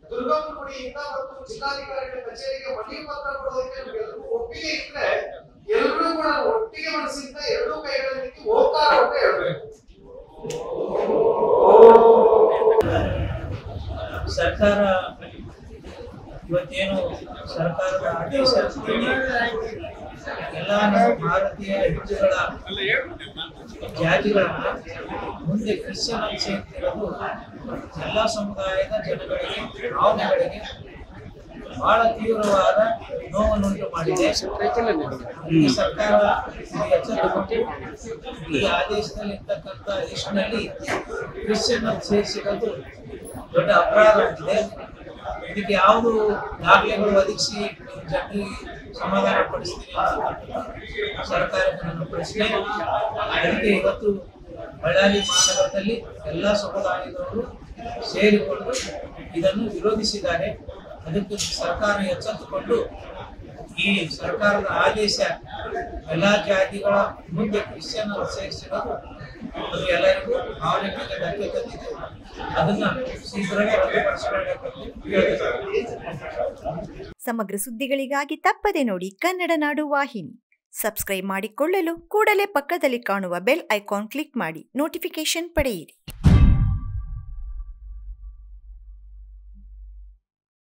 ದುರ್ಗಮ್ಮ ಗುಡಿಯಿಂದ ಮತ್ತು ಜಿಲ್ಲಾಧಿಕಾರಿಗಳ ಕಚೇರಿಗೆ ಮನವಿ ಪತ್ರ ಕೊಡೋದಕ್ಕೆ ನಮಗೆಲ್ಲರೂ ಒಪ್ಪಿಗೆ ಇದ್ರೆ ಎಲ್ಲರೂ ಕೂಡ ಒಟ್ಟಿಗೆ ಮನಸ್ಸಿಂದ ಎರಡೂ ಕೈಗಳಲ್ಲಿ ಹೋಗ್ತಾರ ಅಂತ ಹೇಳ್ಬೇಕು. ಸರ್ಕಾರ ಇವತ್ತೇನು ಸರ್ಕಾರದ ಆದೇಶ ಎಲ್ಲ ಭಾರತೀಯ ಹಿಂದೂಗಳ ಜಾತಿಗಳನ್ನ ಮುಂದೆ ಕ್ರಿಶ್ಚಿಯನ್ ಸೇರ್ತಿರೋದು ಎಲ್ಲ ಸಮುದಾಯದ ಜನಗಳಿಗೆ, ಭಾವನೆಗಳಿಗೆ ಬಹಳ ತೀವ್ರವಾದ ನೋವನ್ನುಂಟು ಮಾಡಿದೆ. ಈ ಸರ್ಕಾರ ಎಚ್ಚೆತ್ತುಕೊಂಡು ಈ ಆದೇಶದಲ್ಲಿ ಇರ್ತಕ್ಕಂಥ ಲಿಸ್ಟ್ನಲ್ಲಿ ಕ್ರಿಶ್ಚಿಯನ್ ಸೇರಿಸಿರೋದು ದೊಡ್ಡ ಅಪರಾಧ ಆಗಿದೆ. ಇದಕ್ಕೆ ಯಾವುದು ದಾಖಲೆಗಳು ಒದಗಿಸಿ ಜನರಿಗೆ ಸಮಾಧಾನ ಪಡಿಸ್ತೀನಿ ಅಂತ ಸರ್ಕಾರಕ್ಕೆ ನನ್ನ ಪ್ರಶ್ನೆ. ಅದಕ್ಕೆ ಇವತ್ತು ಬಳ್ಳಾರಿ ಮಹಾನಗರದಲ್ಲಿ ಎಲ್ಲ ಸಮುದಾಯದವರು ಸೇರಿಕೊಂಡು ಇದನ್ನು ವಿರೋಧಿಸಿದ್ದಾರೆ. ಅದಕ್ಕೆ ಸರ್ಕಾರ ಎಚ್ಚೆತ್ತುಕೊಂಡು ಈ ಸರ್ಕಾರದ ಆದೇಶ ಎಲ್ಲಾ ಜಾತಿಗಳ ಮುಂದೆ ಕ್ರಿಶ್ಚಿಯನ್ ಸೇರಿಸಿರೋದು ಅದು ಎಲ್ಲರಿಗೂ ಭಾವನೆಗಳಿಗೆ ಧಕ್ಕೆ ತಂದಿದೆ. ಅದನ್ನ ಶೀಘ್ರವೇ ರದ್ದುಪಡಿಸಬೇಕು. ಸಮಗ್ರ ಸುದ್ದಿಗಳಿಗಾಗಿ ತಪ್ಪದೆ ನೋಡಿ ಕನ್ನಡ ನಾಡು ವಾಹಿನಿ. ಸಬ್ಸ್ಕ್ರೈಬ್ ಮಾಡಿಕೊಳ್ಳಲು ಕೂಡಲೇ ಪಕ್ಕದಲ್ಲಿ ಕಾಣುವ ಬೆಲ್ ಐಕಾನ್ ಕ್ಲಿಕ್ ಮಾಡಿ ನೋಟಿಫಿಕೇಶನ್ ಪಡೆಯಿರಿ.